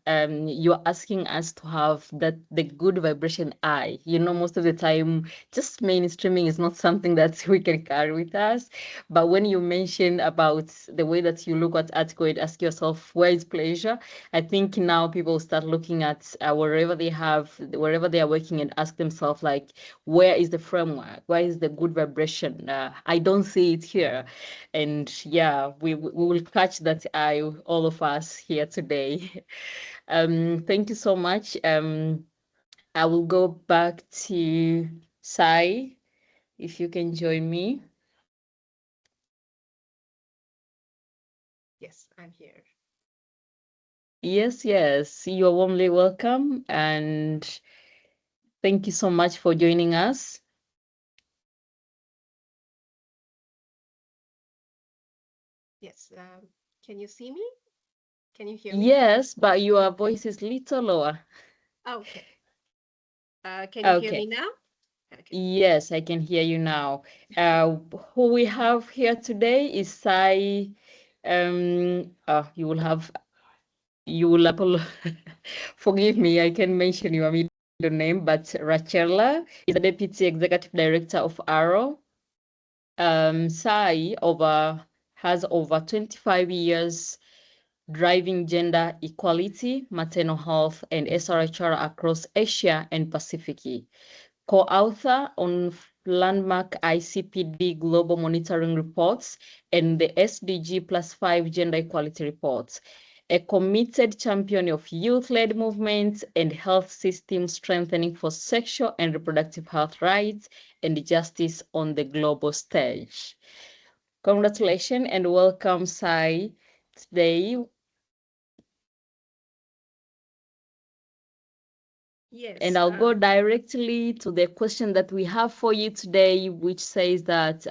Speaker 1: You're asking us to have the good vibration eye. Most of the time, just mainstreaming is not something that we can carry with us. But when you mention about the way that you look at article and ask yourself, where is pleasure? I think now people start looking at wherever they are working and ask themselves, like, where is the framework? Where is the good vibration? I don't see it here. And yeah, we will catch that eye, all of us here today. Thank you so much. I will go back to Sai, if you can join me.
Speaker 6: Yes, I'm here.
Speaker 1: Yes, yes, you are warmly welcome, and thank you so much for joining us.
Speaker 6: Yes, can you see me? Can you hear me?
Speaker 1: Yes, but your voice is little lower.
Speaker 6: Okay. Can you hear
Speaker 1: Okay.
Speaker 6: me now? Okay.
Speaker 1: Yes, I can hear you now. Who we have here today is Sai. You will forgive me, I can mention your middle name, but Rachela is the Deputy Executive Director of ARO. Sai has over 25 years driving gender equality, maternal health, and SRHR across Asia and Pacific. Co-author on landmark ICPD global monitoring reports and the SDG plus 5 gender equality reports, a committed champion of youth-led movements and health system strengthening for sexual and reproductive health rights and justice on the global stage. Congratulations and welcome, Sai. Today,
Speaker 6: Yes.
Speaker 1: and I'll go directly to the question that we have for you today, which says that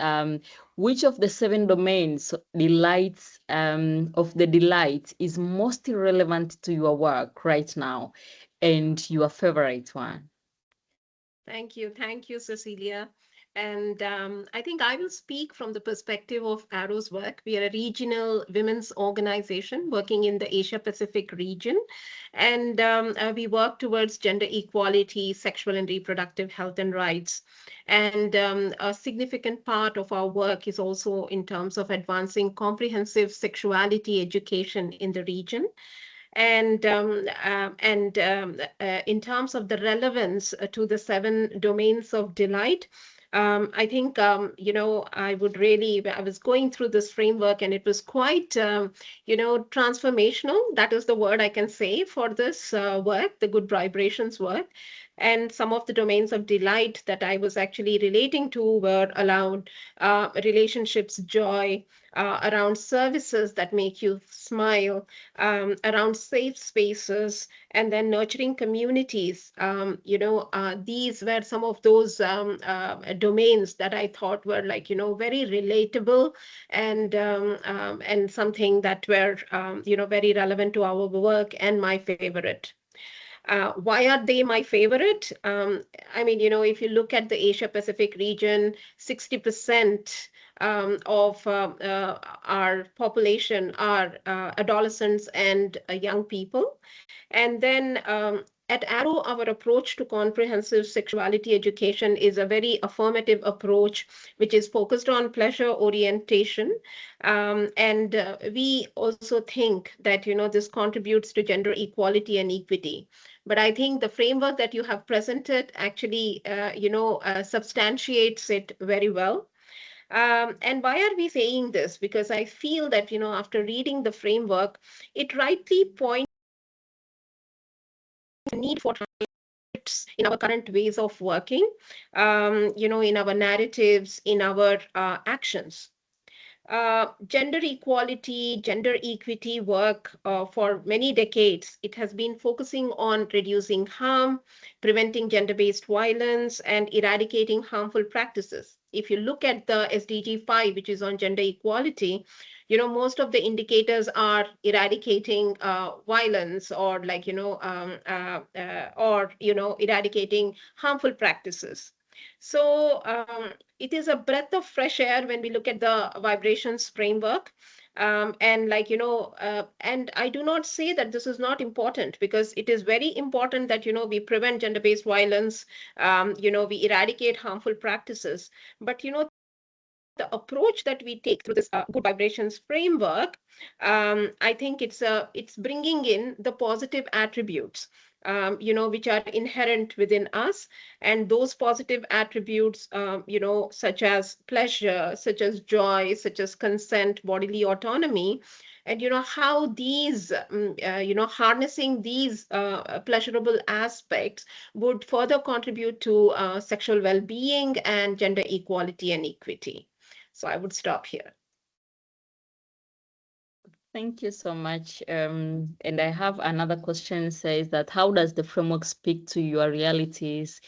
Speaker 1: which of the 7 domains of the delight is most relevant to your work right now and your favorite one?
Speaker 6: Thank you. Thank you, Cecilia. And I think I will speak from the perspective of Arrow's work. We are a regional women's organization working in the Asia Pacific region. And we work towards gender equality, sexual and reproductive health and rights. And a significant part of our work is also in terms of advancing comprehensive sexuality education in the region. And in terms of the relevance to the 7 domains of delight, I think I was going through this framework and it was quite transformational. That is the word I can say for this work, the good vibrations work. And some of the domains of delight that I was actually relating to were around relationships, joy, around services that make you smile, around safe spaces, and then nurturing communities. These were some of those domains that I thought were very relatable and something that were very relevant to our work and my favorite. Why are they my favorite? If you look at the Asia Pacific region, 60% of our population are adolescents and young people. And then at Arrow, our approach to comprehensive sexuality education is a very affirmative approach, which is focused on pleasure orientation. And we also think that, this contributes to gender equality and equity. But I think the framework that you have presented actually, substantiates it very well. And why are we saying this? Because I feel that, after reading the framework, it rightly points the need for in our current ways of working, in our narratives, in our actions. Gender equality, gender equity work for many decades, it has been focusing on reducing harm, preventing gender-based violence, and eradicating harmful practices. If you look at the SDG 5, which is on gender equality, most of the indicators are eradicating violence or eradicating harmful practices. So it is a breath of fresh air when we look at the vibrations framework. And and I do not say that this is not important, because it is very important that, we prevent gender-based violence, we eradicate harmful practices. But, the approach that we take through this good vibrations framework, I think it's bringing in the positive attributes, which are inherent within us. And those positive attributes, such as pleasure, such as joy, such as consent, bodily autonomy, and how these, harnessing these pleasurable aspects would further contribute to sexual well-being and gender equality and equity. So I would stop here.
Speaker 1: Thank you so much. And I have another question, says that how does the framework speak to your realities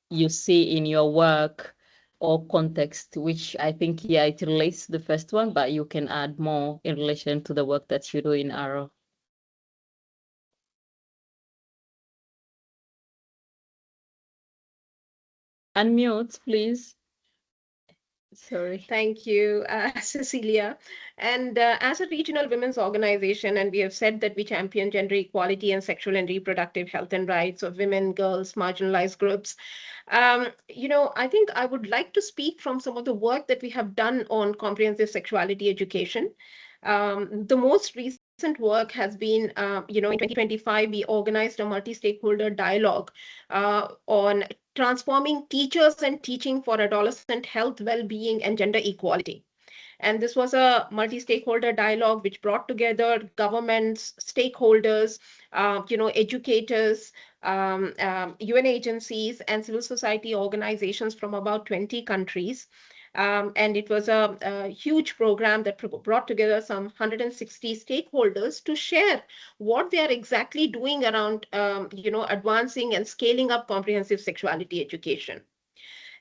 Speaker 1: you see in your work or context, which I think, yeah, it relates to the first one, but you can add more in relation to the work that you do in Arrow. Unmute, please. Sorry.
Speaker 6: Thank you, Cecilia. And as a regional women's organization, and we have said that we champion gender equality and sexual and reproductive health and rights of women, girls, marginalized groups. I think I would like to speak from some of the work that we have done on comprehensive sexuality education. The most recent work has been, in 2025, we organized a multi-stakeholder dialogue on transforming teachers and teaching for adolescent health, well-being, and gender equality. And this was a multi-stakeholder dialogue which brought together governments, stakeholders, educators, UN agencies, and civil society organizations from about 20 countries. And it was a huge program that brought together some 160 stakeholders to share what they are exactly doing around, advancing and scaling up comprehensive sexuality education.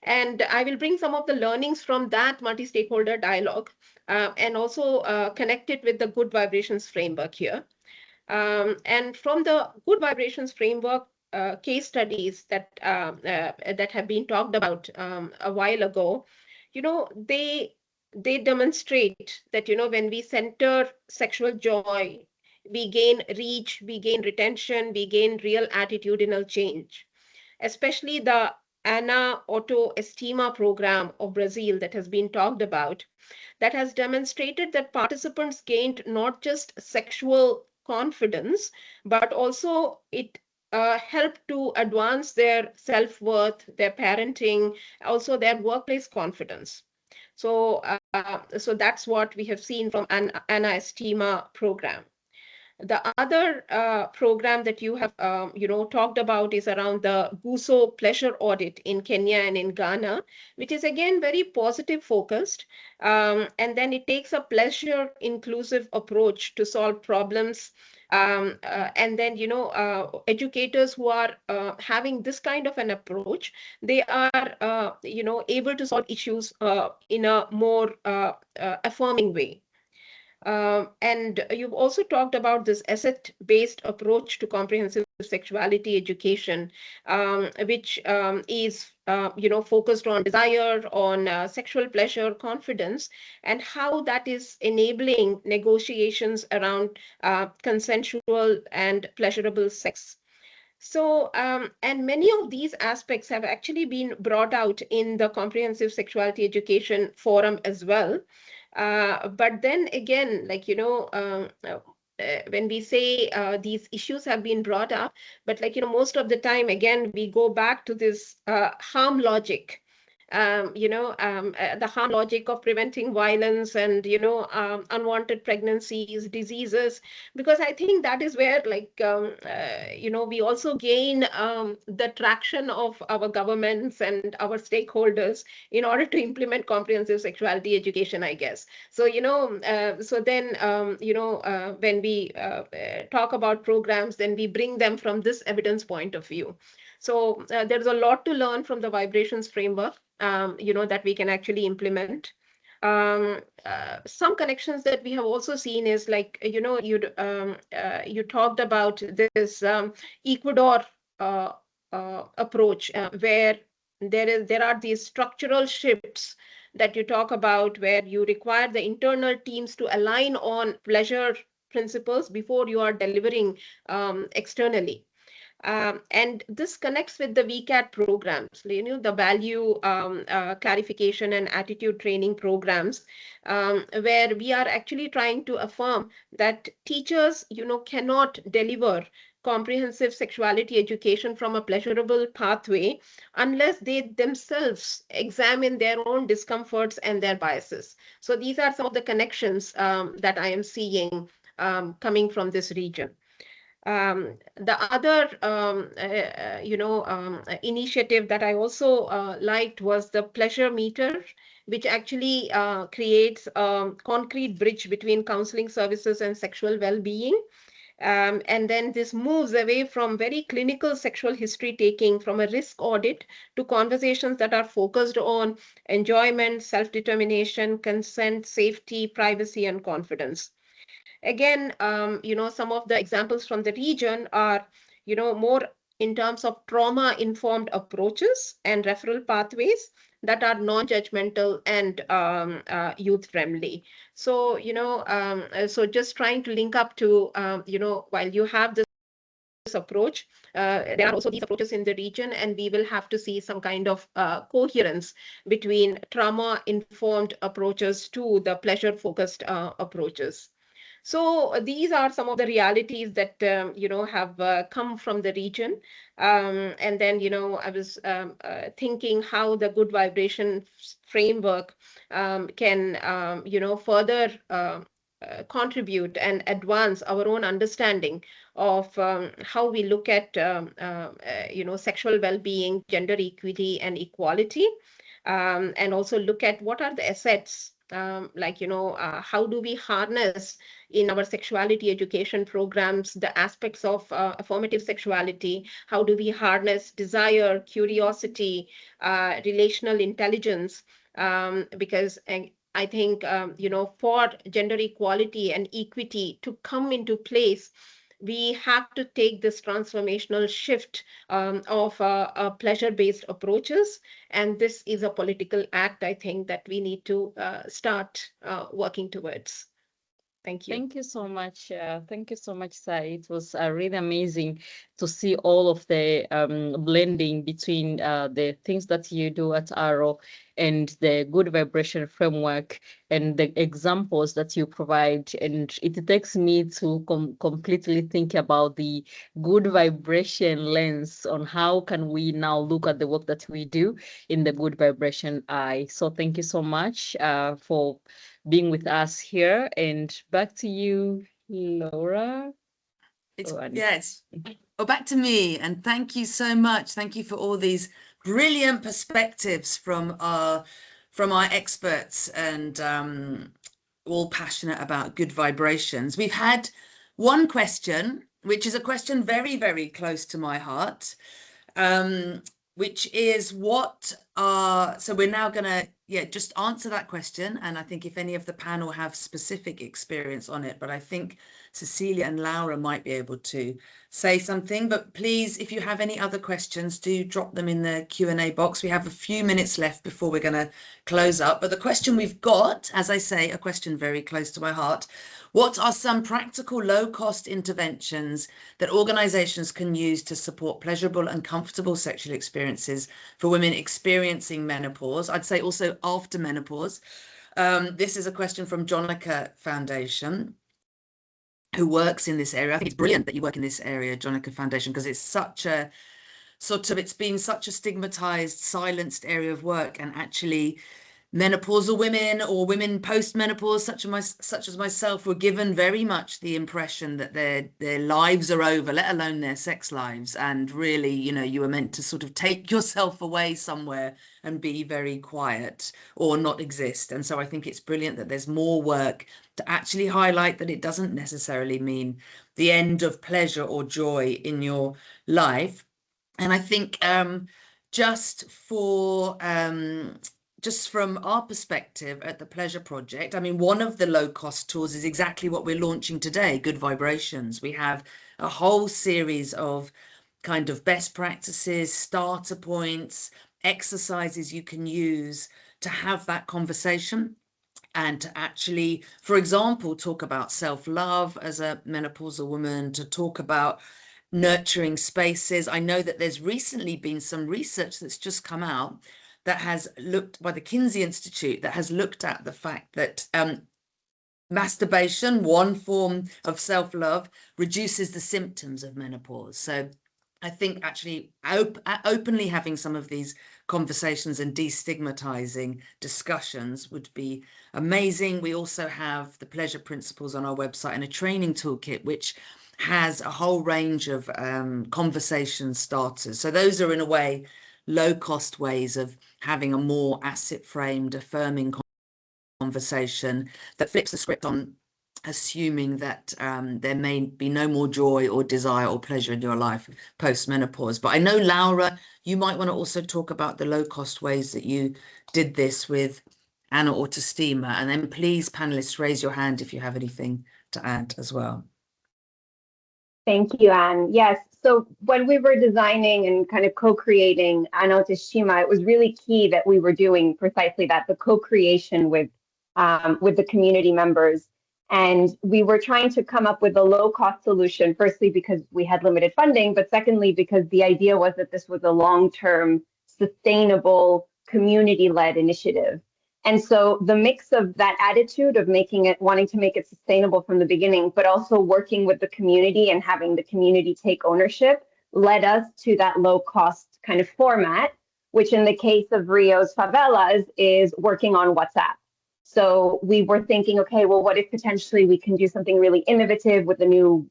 Speaker 6: And I will bring some of the learnings from that multi-stakeholder dialogue, and also connect it with the good vibrations framework here. And from the good vibrations framework case studies that have been talked about a while ago, they demonstrate that, when we center sexual joy, we gain reach, we gain retention, we gain real attitudinal change. Especially the Ana Autoestima program of Brazil that has been talked about, that has demonstrated that participants gained not just sexual confidence, but also it helped to advance their self-worth, their parenting, also their workplace confidence. So that's what we have seen from an Ana Estima program. The other program that you have, talked about is around the GUSO pleasure audit in Kenya and in Ghana, which is again very positive focused. And then it takes a pleasure inclusive approach to solve problems. And then, educators who are having this kind of an approach, they are, able to solve issues in a more affirming way. And you've also talked about this asset-based approach to comprehensive sexuality education, which is, focused on desire, on sexual pleasure, confidence, and how that is enabling negotiations around consensual and pleasurable sex. So, and many of these aspects have actually been brought out in the Comprehensive Sexuality Education Forum as well. But then again, when we say these issues have been brought up, but most of the time, again, we go back to this harm logic. The harm logic of preventing violence and, unwanted pregnancies, diseases, because I think that is where, we also gain the traction of our governments and our stakeholders in order to implement comprehensive sexuality education, I guess. So, when we talk about programs, then we bring them from this evidence point of view. So there's a lot to learn from the vibrations framework, that we can actually implement. Some connections that we have also seen is you talked about this Ecuador approach, where there are these structural shifts that you talk about, where you require the internal teams to align on pleasure principles before you are delivering externally. And this connects with the VCAT programs, the value clarification and attitude training programs, where we are actually trying to affirm that teachers, cannot deliver comprehensive sexuality education from a pleasurable pathway unless they themselves examine their own discomforts and their biases. So these are some of the connections that I am seeing coming from this region. The other, initiative that I also liked was the pleasure meter, which actually creates a concrete bridge between counseling services and sexual well-being. And then this moves away from very clinical sexual history taking, from a risk audit, to conversations that are focused on enjoyment, self-determination, consent, safety, privacy, and confidence. Again, some of the examples from the region are, more in terms of trauma-informed approaches and referral pathways that are non-judgmental and youth-friendly. So, so just trying to link up to, while you have this approach, there are also these approaches in the region, and we will have to see some kind of coherence between trauma-informed approaches to the pleasure-focused approaches. So these are some of the realities that have come from the region, and then I was thinking how the good vibration framework can further contribute and advance our own understanding of how we look at sexual well-being, gender equity, and equality, and also look at what are the assets. How do we harness in our sexuality education programs the aspects of affirmative sexuality? How do we harness desire, curiosity, relational intelligence? Because I think, for gender equality and equity to come into place, we have to take this transformational shift of pleasure-based approaches. And this is a political act, I think, that we need to start working towards. Thank you.
Speaker 1: Thank you so much. Thank you so much, Sai. It was really amazing to see all of the blending between the things that you do at Arrow and the good vibration framework and the examples that you provide. And it takes me to completely think about the good vibration lens on how can we now look at the work that we do in the good vibration eye. So thank you so much for being with us here, and back to you, Laura.
Speaker 2: Yes. Oh, back to me, and thank you so much. Thank you for all these brilliant perspectives from our experts, and all passionate about good vibrations. We've had one question, which is a question very, very close to my heart, which is so we're now going to just answer that question. And I think if any of the panel have specific experience on it, but I think Sesilia and Laura might be able to say something. But please, if you have any other questions, do drop them in the Q&A box. We have a few minutes left before we're going to close up. But the question we've got, as I say, a question very close to my heart: what are some practical low-cost interventions that organizations can use to support pleasurable and comfortable sexual experiences for women experiencing menopause? I'd say also after menopause. This is a question from Jonica Foundation, who works in this area. I think it's brilliant that you work in this area, Jonica Foundation, because it's such a it's been such a stigmatized, silenced area of work, and actually menopausal women or women post-menopause, such as myself, were given very much the impression that their lives are over, let alone their sex lives. And really, you were meant to sort of take yourself away somewhere and be very quiet or not exist. And so I think it's brilliant that there's more work to actually highlight that it doesn't necessarily mean the end of pleasure or joy in your life. And I think just from our perspective at the Pleasure Project, I mean, one of the low-cost tools is exactly what we're launching today, Good Vibrations. We have a whole series of kind of best practices, starter points, exercises you can use to have that conversation and to actually, for example, talk about self-love as a menopausal woman, to talk about nurturing spaces. I know that there's recently been some research that's just come out that has looked by the Kinsey Institute that has looked at the fact that masturbation, one form of self-love, reduces the symptoms of menopause. So I think actually openly having some of these conversations and destigmatizing discussions would be amazing. We also have the pleasure principles on our website and a training toolkit, which has a whole range of conversation starters. So those are in a way low-cost ways of having a more asset-framed, affirming conversation that flips the script on assuming that there may be no more joy or desire or pleasure in your life post-menopause. But I know, Laura, you might want to also talk about the low-cost ways that you did this with Anna Autostima. And then please, panelists, raise your hand if you have anything to add as well.
Speaker 3: Thank you, Anne. Yes, so when we were designing and kind of co-creating Anna Autostima, it was really key that we were doing precisely that, the co-creation with the community members. And we were trying to come up with a low-cost solution, firstly, because we had limited funding, but secondly, because the idea was that this was a long-term, sustainable, community-led initiative. And so the mix of that attitude of making it, wanting to make it sustainable from the beginning, but also working with the community and having the community take ownership led us to that low-cost kind of format, which in the case of Rio's favelas is working on WhatsApp. So we were thinking, okay, well, what if potentially we can do something really innovative with a new,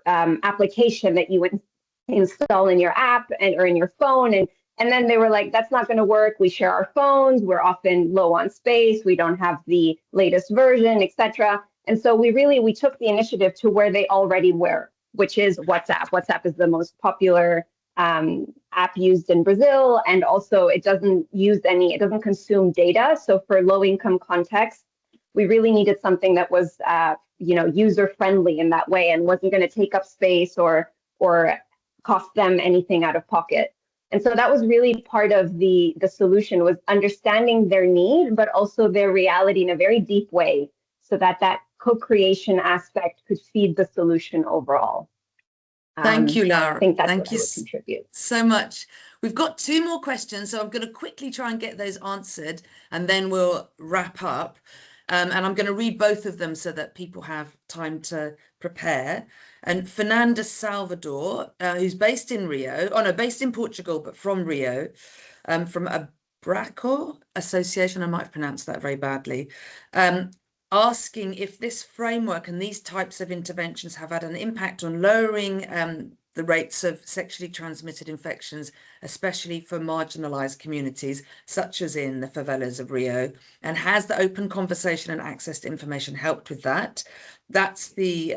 Speaker 3: application that you would install in your app or in your phone, and then they were like, that's not going to work. We share our phones. We're often low on space. We don't have the latest version, etc. And so we took the initiative to where they already were, which is WhatsApp. WhatsApp is the most popular app used in Brazil, and also it doesn't consume data. So for low income context, we really needed something that was user friendly in that way and wasn't going to take up space or cost them anything out of pocket. And so that was really part of the solution, was understanding their need, but also their reality in a very deep way, so that co-creation aspect could feed the solution overall.
Speaker 2: Thank you, Laura.
Speaker 3: I think that's
Speaker 2: Thank
Speaker 3: what
Speaker 2: you
Speaker 3: I would contribute.
Speaker 2: so much. We've got 2 more questions, so I'm going to quickly try and get those answered, and then we'll wrap up. And I'm going to read both of them so that people have time to prepare. And Fernanda Salvador, who's based in based in Portugal, but from Rio, from a Braco Association, I might have pronounced that very badly, asking if this framework and these types of interventions have had an impact on lowering the rates of sexually transmitted infections, especially for marginalized communities, such as in the favelas of Rio, and has the open conversation and access to information helped with that? That's the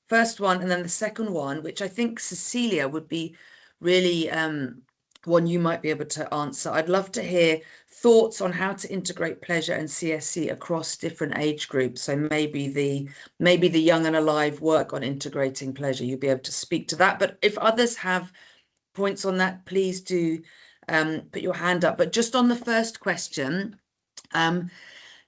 Speaker 2: first one. And then the second one, which I think Sesilia would be really one you might be able to answer. I'd love to hear thoughts on how to integrate pleasure and CSC across different age groups. So maybe the young and alive work on integrating pleasure, you'll be able to speak to that. But if others have points on that, please do put your hand up. But just on the first question,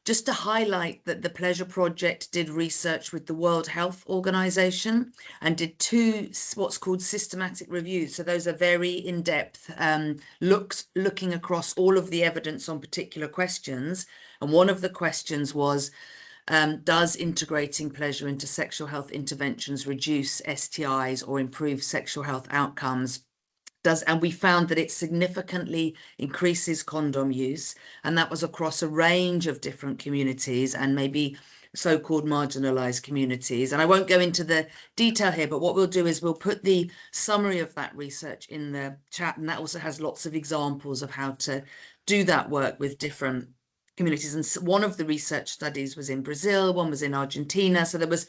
Speaker 2: just to highlight that the Pleasure Project did research with the World Health Organization and did 2 what's called systematic reviews. So those are very in-depth looking across all of the evidence on particular questions. And one of the questions was, does integrating pleasure into sexual health interventions reduce STIs or improve sexual health outcomes? And we found that it significantly increases condom use, and that was across a range of different communities and maybe so-called marginalized communities. And I won't go into the detail here, but what we'll do is we'll put the summary of that research in the chat, and that also has lots of examples of how to do that work with different communities. And one of the research studies was in Brazil, one was in Argentina. So there was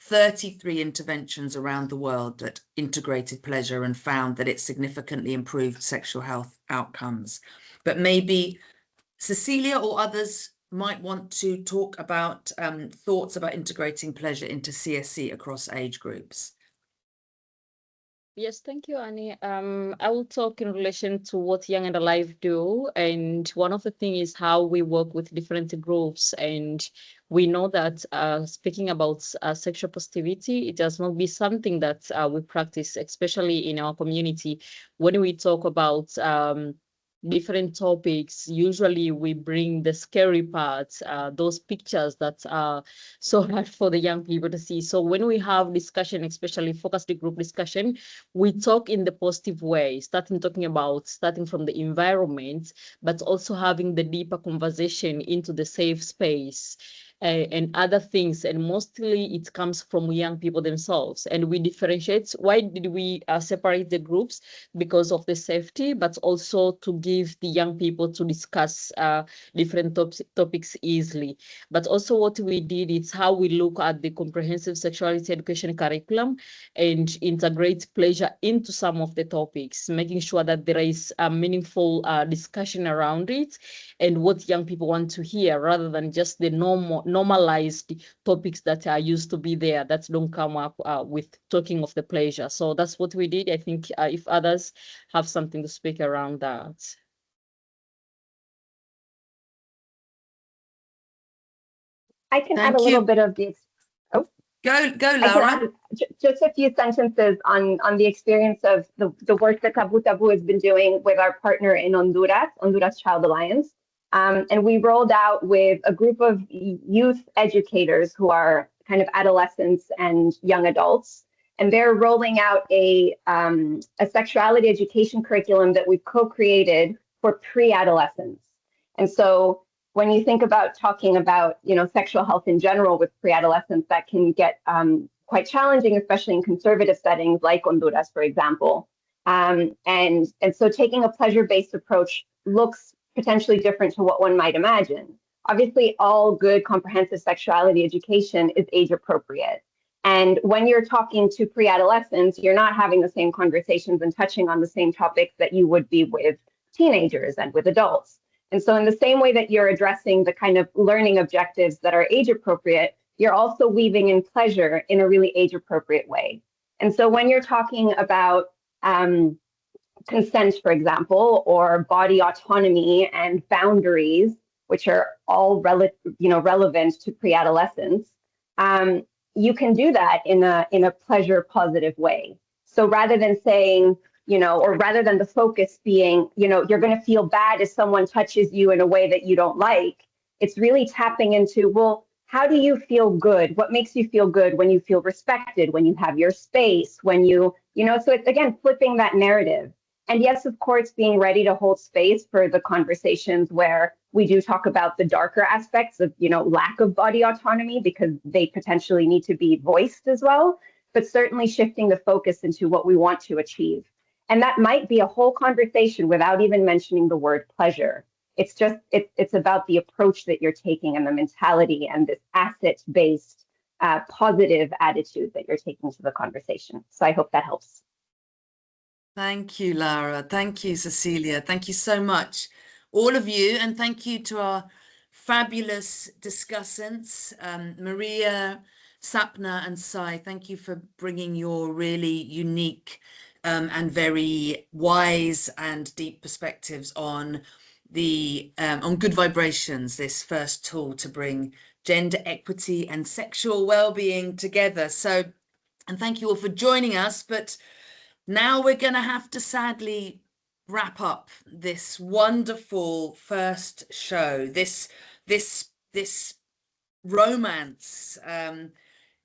Speaker 2: 33 interventions around the world that integrated pleasure and found that it significantly improved sexual health outcomes. But maybe Sesilia or others might want to talk about thoughts about integrating pleasure into CSC across age groups.
Speaker 1: Yes, thank you, Annie. I will talk in relation to what Young and Alive do. And one of the things is how we work with different groups. And we know that speaking about sexual positivity, it does not be something that we practice, especially in our community. When we talk about different topics, usually we bring the scary parts, those pictures that are so hard for the young people to see. So when we have discussion, especially focused group discussion, we talk in the positive way, starting from the environment, but also having the deeper conversation into the safe space. And other things, and mostly it comes from young people themselves. And we differentiate. Why did we separate the groups? Because of the safety, but also to give the young people to discuss different topics easily. But also what we did is how we look at the comprehensive sexuality education curriculum and integrate pleasure into some of the topics, making sure that there is a meaningful discussion around it and what young people want to hear, rather than just the normalized topics that are used to be there that don't come up with talking of the pleasure. So that's what we did. I think if others have something to speak around that.
Speaker 3: I can add a
Speaker 2: Thank
Speaker 3: little
Speaker 2: you.
Speaker 3: bit of the. Oh,
Speaker 2: Go,
Speaker 3: I can
Speaker 2: Laura.
Speaker 3: add just a few sentences on the experience of the work that Taboo Taboo has been doing with our partner in Honduras Child Alliance. And we rolled out with a group of youth educators who are kind of adolescents and young adults. And they're rolling out a sexuality education curriculum that we've co-created for pre-adolescents. And so when you think about talking about, sexual health in general with pre-adolescents, that can get quite challenging, especially in conservative settings like Honduras, for example. And so taking a pleasure-based approach looks potentially different to what one might imagine. Obviously, all good comprehensive sexuality education is age appropriate. And when you're talking to pre-adolescents, you're not having the same conversations and touching on the same topics that you would be with teenagers and with adults. And so in the same way that you're addressing the kind of learning objectives that are age appropriate, you're also weaving in pleasure in a really age appropriate way. And so when you're talking about consent, for example, or body autonomy and boundaries, which are all relevant to pre-adolescence, you can do that in a pleasure positive way. So rather than saying, or rather than the focus being, you're going to feel bad if someone touches you in a way that you don't like, it's really tapping into, well, how do you feel good? What makes you feel good when you feel respected, when you have your space, when so it's, again, flipping that narrative. And yes, of course, being ready to hold space for the conversations where we do talk about the darker aspects of, lack of body autonomy, because they potentially need to be voiced as well, but certainly shifting the focus into what we want to achieve. And that might be a whole conversation without even mentioning the word pleasure. It's just, it's about the approach that you're taking and the mentality and this asset-based positive attitude that you're taking to the conversation. So I hope that helps.
Speaker 2: Thank you, Laura. Thank you, Sesilia. Thank you so much, all of you. And thank you to our fabulous discussants, Maria, Sapna and Sai. Thank you for bringing your really unique and very wise and deep perspectives on on Good Vibrations, this first tool to bring gender equity and sexual well-being together. So, and thank you all for joining us. But now we're going to have to sadly wrap up this wonderful first show, this romance,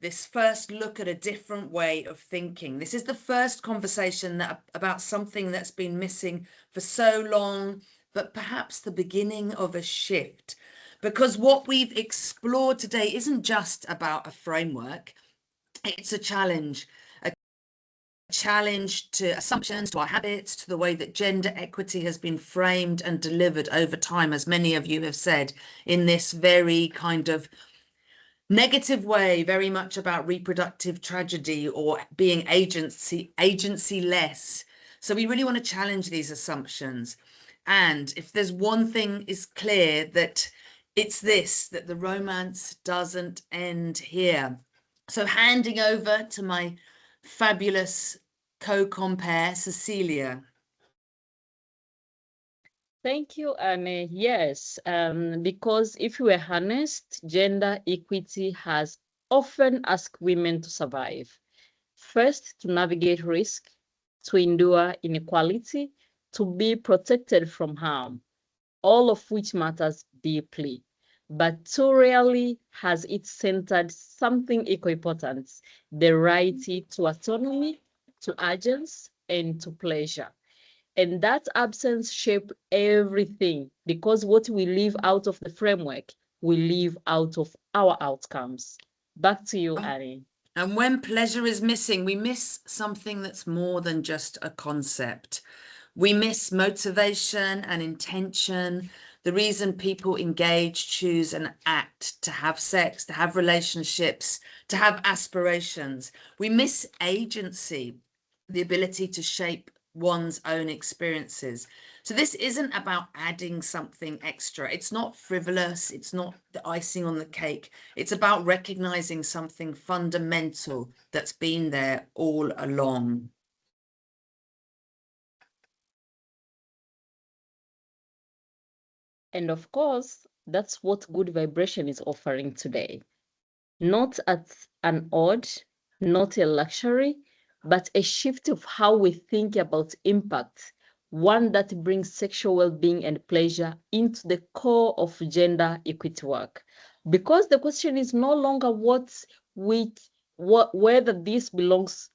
Speaker 2: this first look at a different way of thinking. This is the first conversation about something that's been missing for so long, but perhaps the beginning of a shift. Because what we've explored today isn't just about a framework, it's a challenge to assumptions, to our habits, to the way that gender equity has been framed and delivered over time, as many of you have said, in this very kind of negative way, very much about reproductive tragedy or being agency-less. So we really want to challenge these assumptions. And if there's one thing is clear, that it's this, that the romance doesn't end here. So handing over to my fabulous co-compare, Sesilia?
Speaker 1: Thank you, Anne. Yes, because if we are honest, gender equity has often asked women to survive. First, to navigate risk, to endure inequality, to be protected from harm, all of which matters deeply. But too rarely has it centered something equally important, the right to autonomy, to agency, and to pleasure. And that absence shaped everything because what we leave out of the framework, we leave out of our outcomes. Back to you, Annie.
Speaker 2: And when pleasure is missing, we miss something that's more than just a concept. We miss motivation and intention, the reason people engage, choose, and act to have sex, to have relationships, to have aspirations. We miss agency, the ability to shape one's own experiences. So this isn't about adding something extra. It's not frivolous. It's not the icing on the cake. It's about recognizing something fundamental that's been there all along.
Speaker 1: And of course, that's what good vibration is offering today. Not at an odd, not a luxury, but a shift of how we think about impact, one that brings sexual well-being and pleasure into the core of gender equity work. Because the question is no longer whether this belongs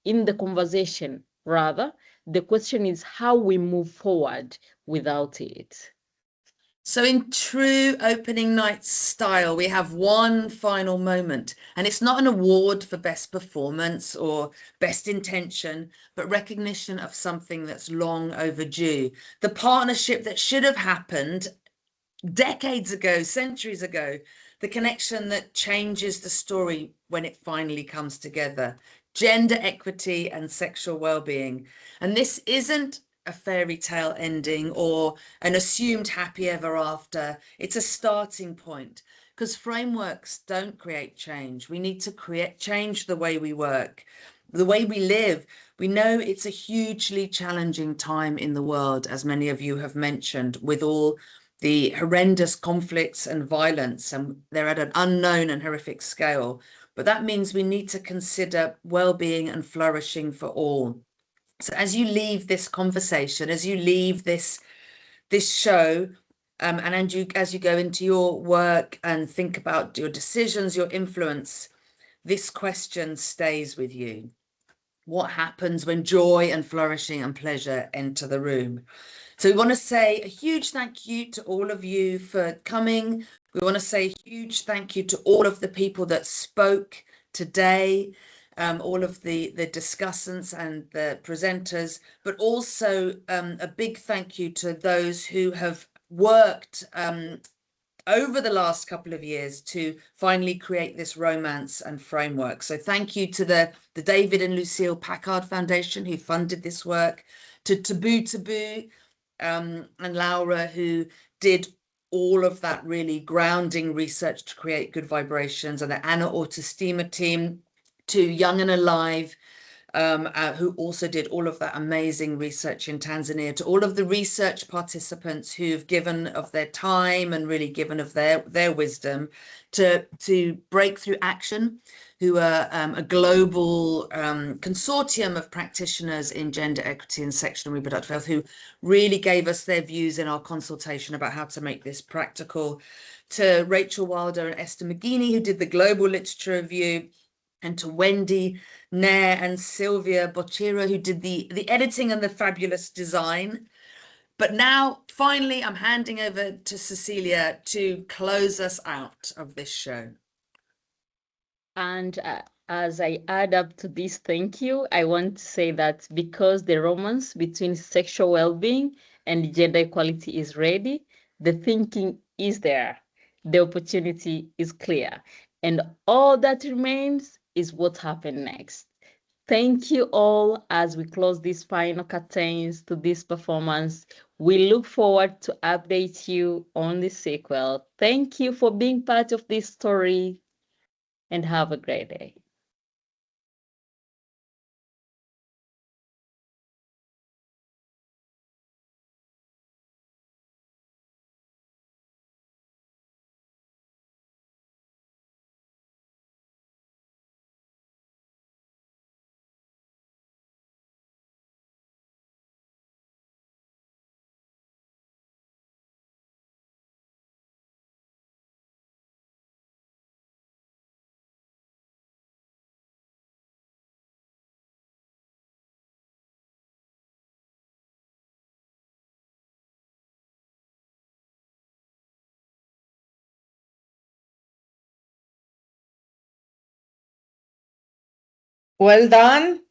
Speaker 1: in the conversation. Rather, the question is how we move forward without it.
Speaker 2: So in true opening night style, we have one final moment, and it's not an award for best performance or best intention, but recognition of something that's long overdue. The partnership that should have happened decades ago, centuries ago, the connection that changes the story when it finally comes together. Gender equity and sexual well-being. And this isn't a fairy tale ending or an assumed happy ever after. It's a starting point, because frameworks don't create change. We need to change the way we work, the way we live. We know it's a hugely challenging time in the world, as many of you have mentioned, with all the horrendous conflicts and violence, and they're at an unknown and horrific scale. But that means we need to consider well-being and flourishing for all. So as you leave this conversation, as you leave this show, and as you go into your work and think about your decisions, your influence, this question stays with you. What happens when joy and flourishing and pleasure enter the room? So we want to say a huge thank you to all of you for coming. We want to say a huge thank you to all of the people that spoke today, all of the discussants and the presenters, but also a big thank you to those who have worked over the last couple of years to finally create this romance and framework. So thank you to the David and Lucille Packard Foundation who funded this work, to Taboo Taboo, and Laura, who did all of that really grounding research to create good vibrations, and the Anna Autostima team, to Young and Alive, who also did all of that amazing research in Tanzania, to all of the research participants who've given of their time and really given of their wisdom, to Breakthrough Action, who are a global consortium of practitioners in gender equity and sexual and reproductive health, who really gave us their views in our consultation about how to make this practical, to Rachel Wilder and Esther McGeaney, who did the global literature review, and to Wendy Nair and Sylvia Bocchero, who did the editing and the fabulous design. But now, finally, I'm handing over to Sesilia to close us out of this show.
Speaker 1: And as I add up to this thank you, I want to say that because the romance between sexual well-being and gender equality is ready, the thinking is there, the opportunity is clear, and all that remains is what happened next. Thank you all as we close these final curtains to this performance. We look forward to update you on the sequel. Thank you for being part of this story, and have a great day.
Speaker 7: Well done.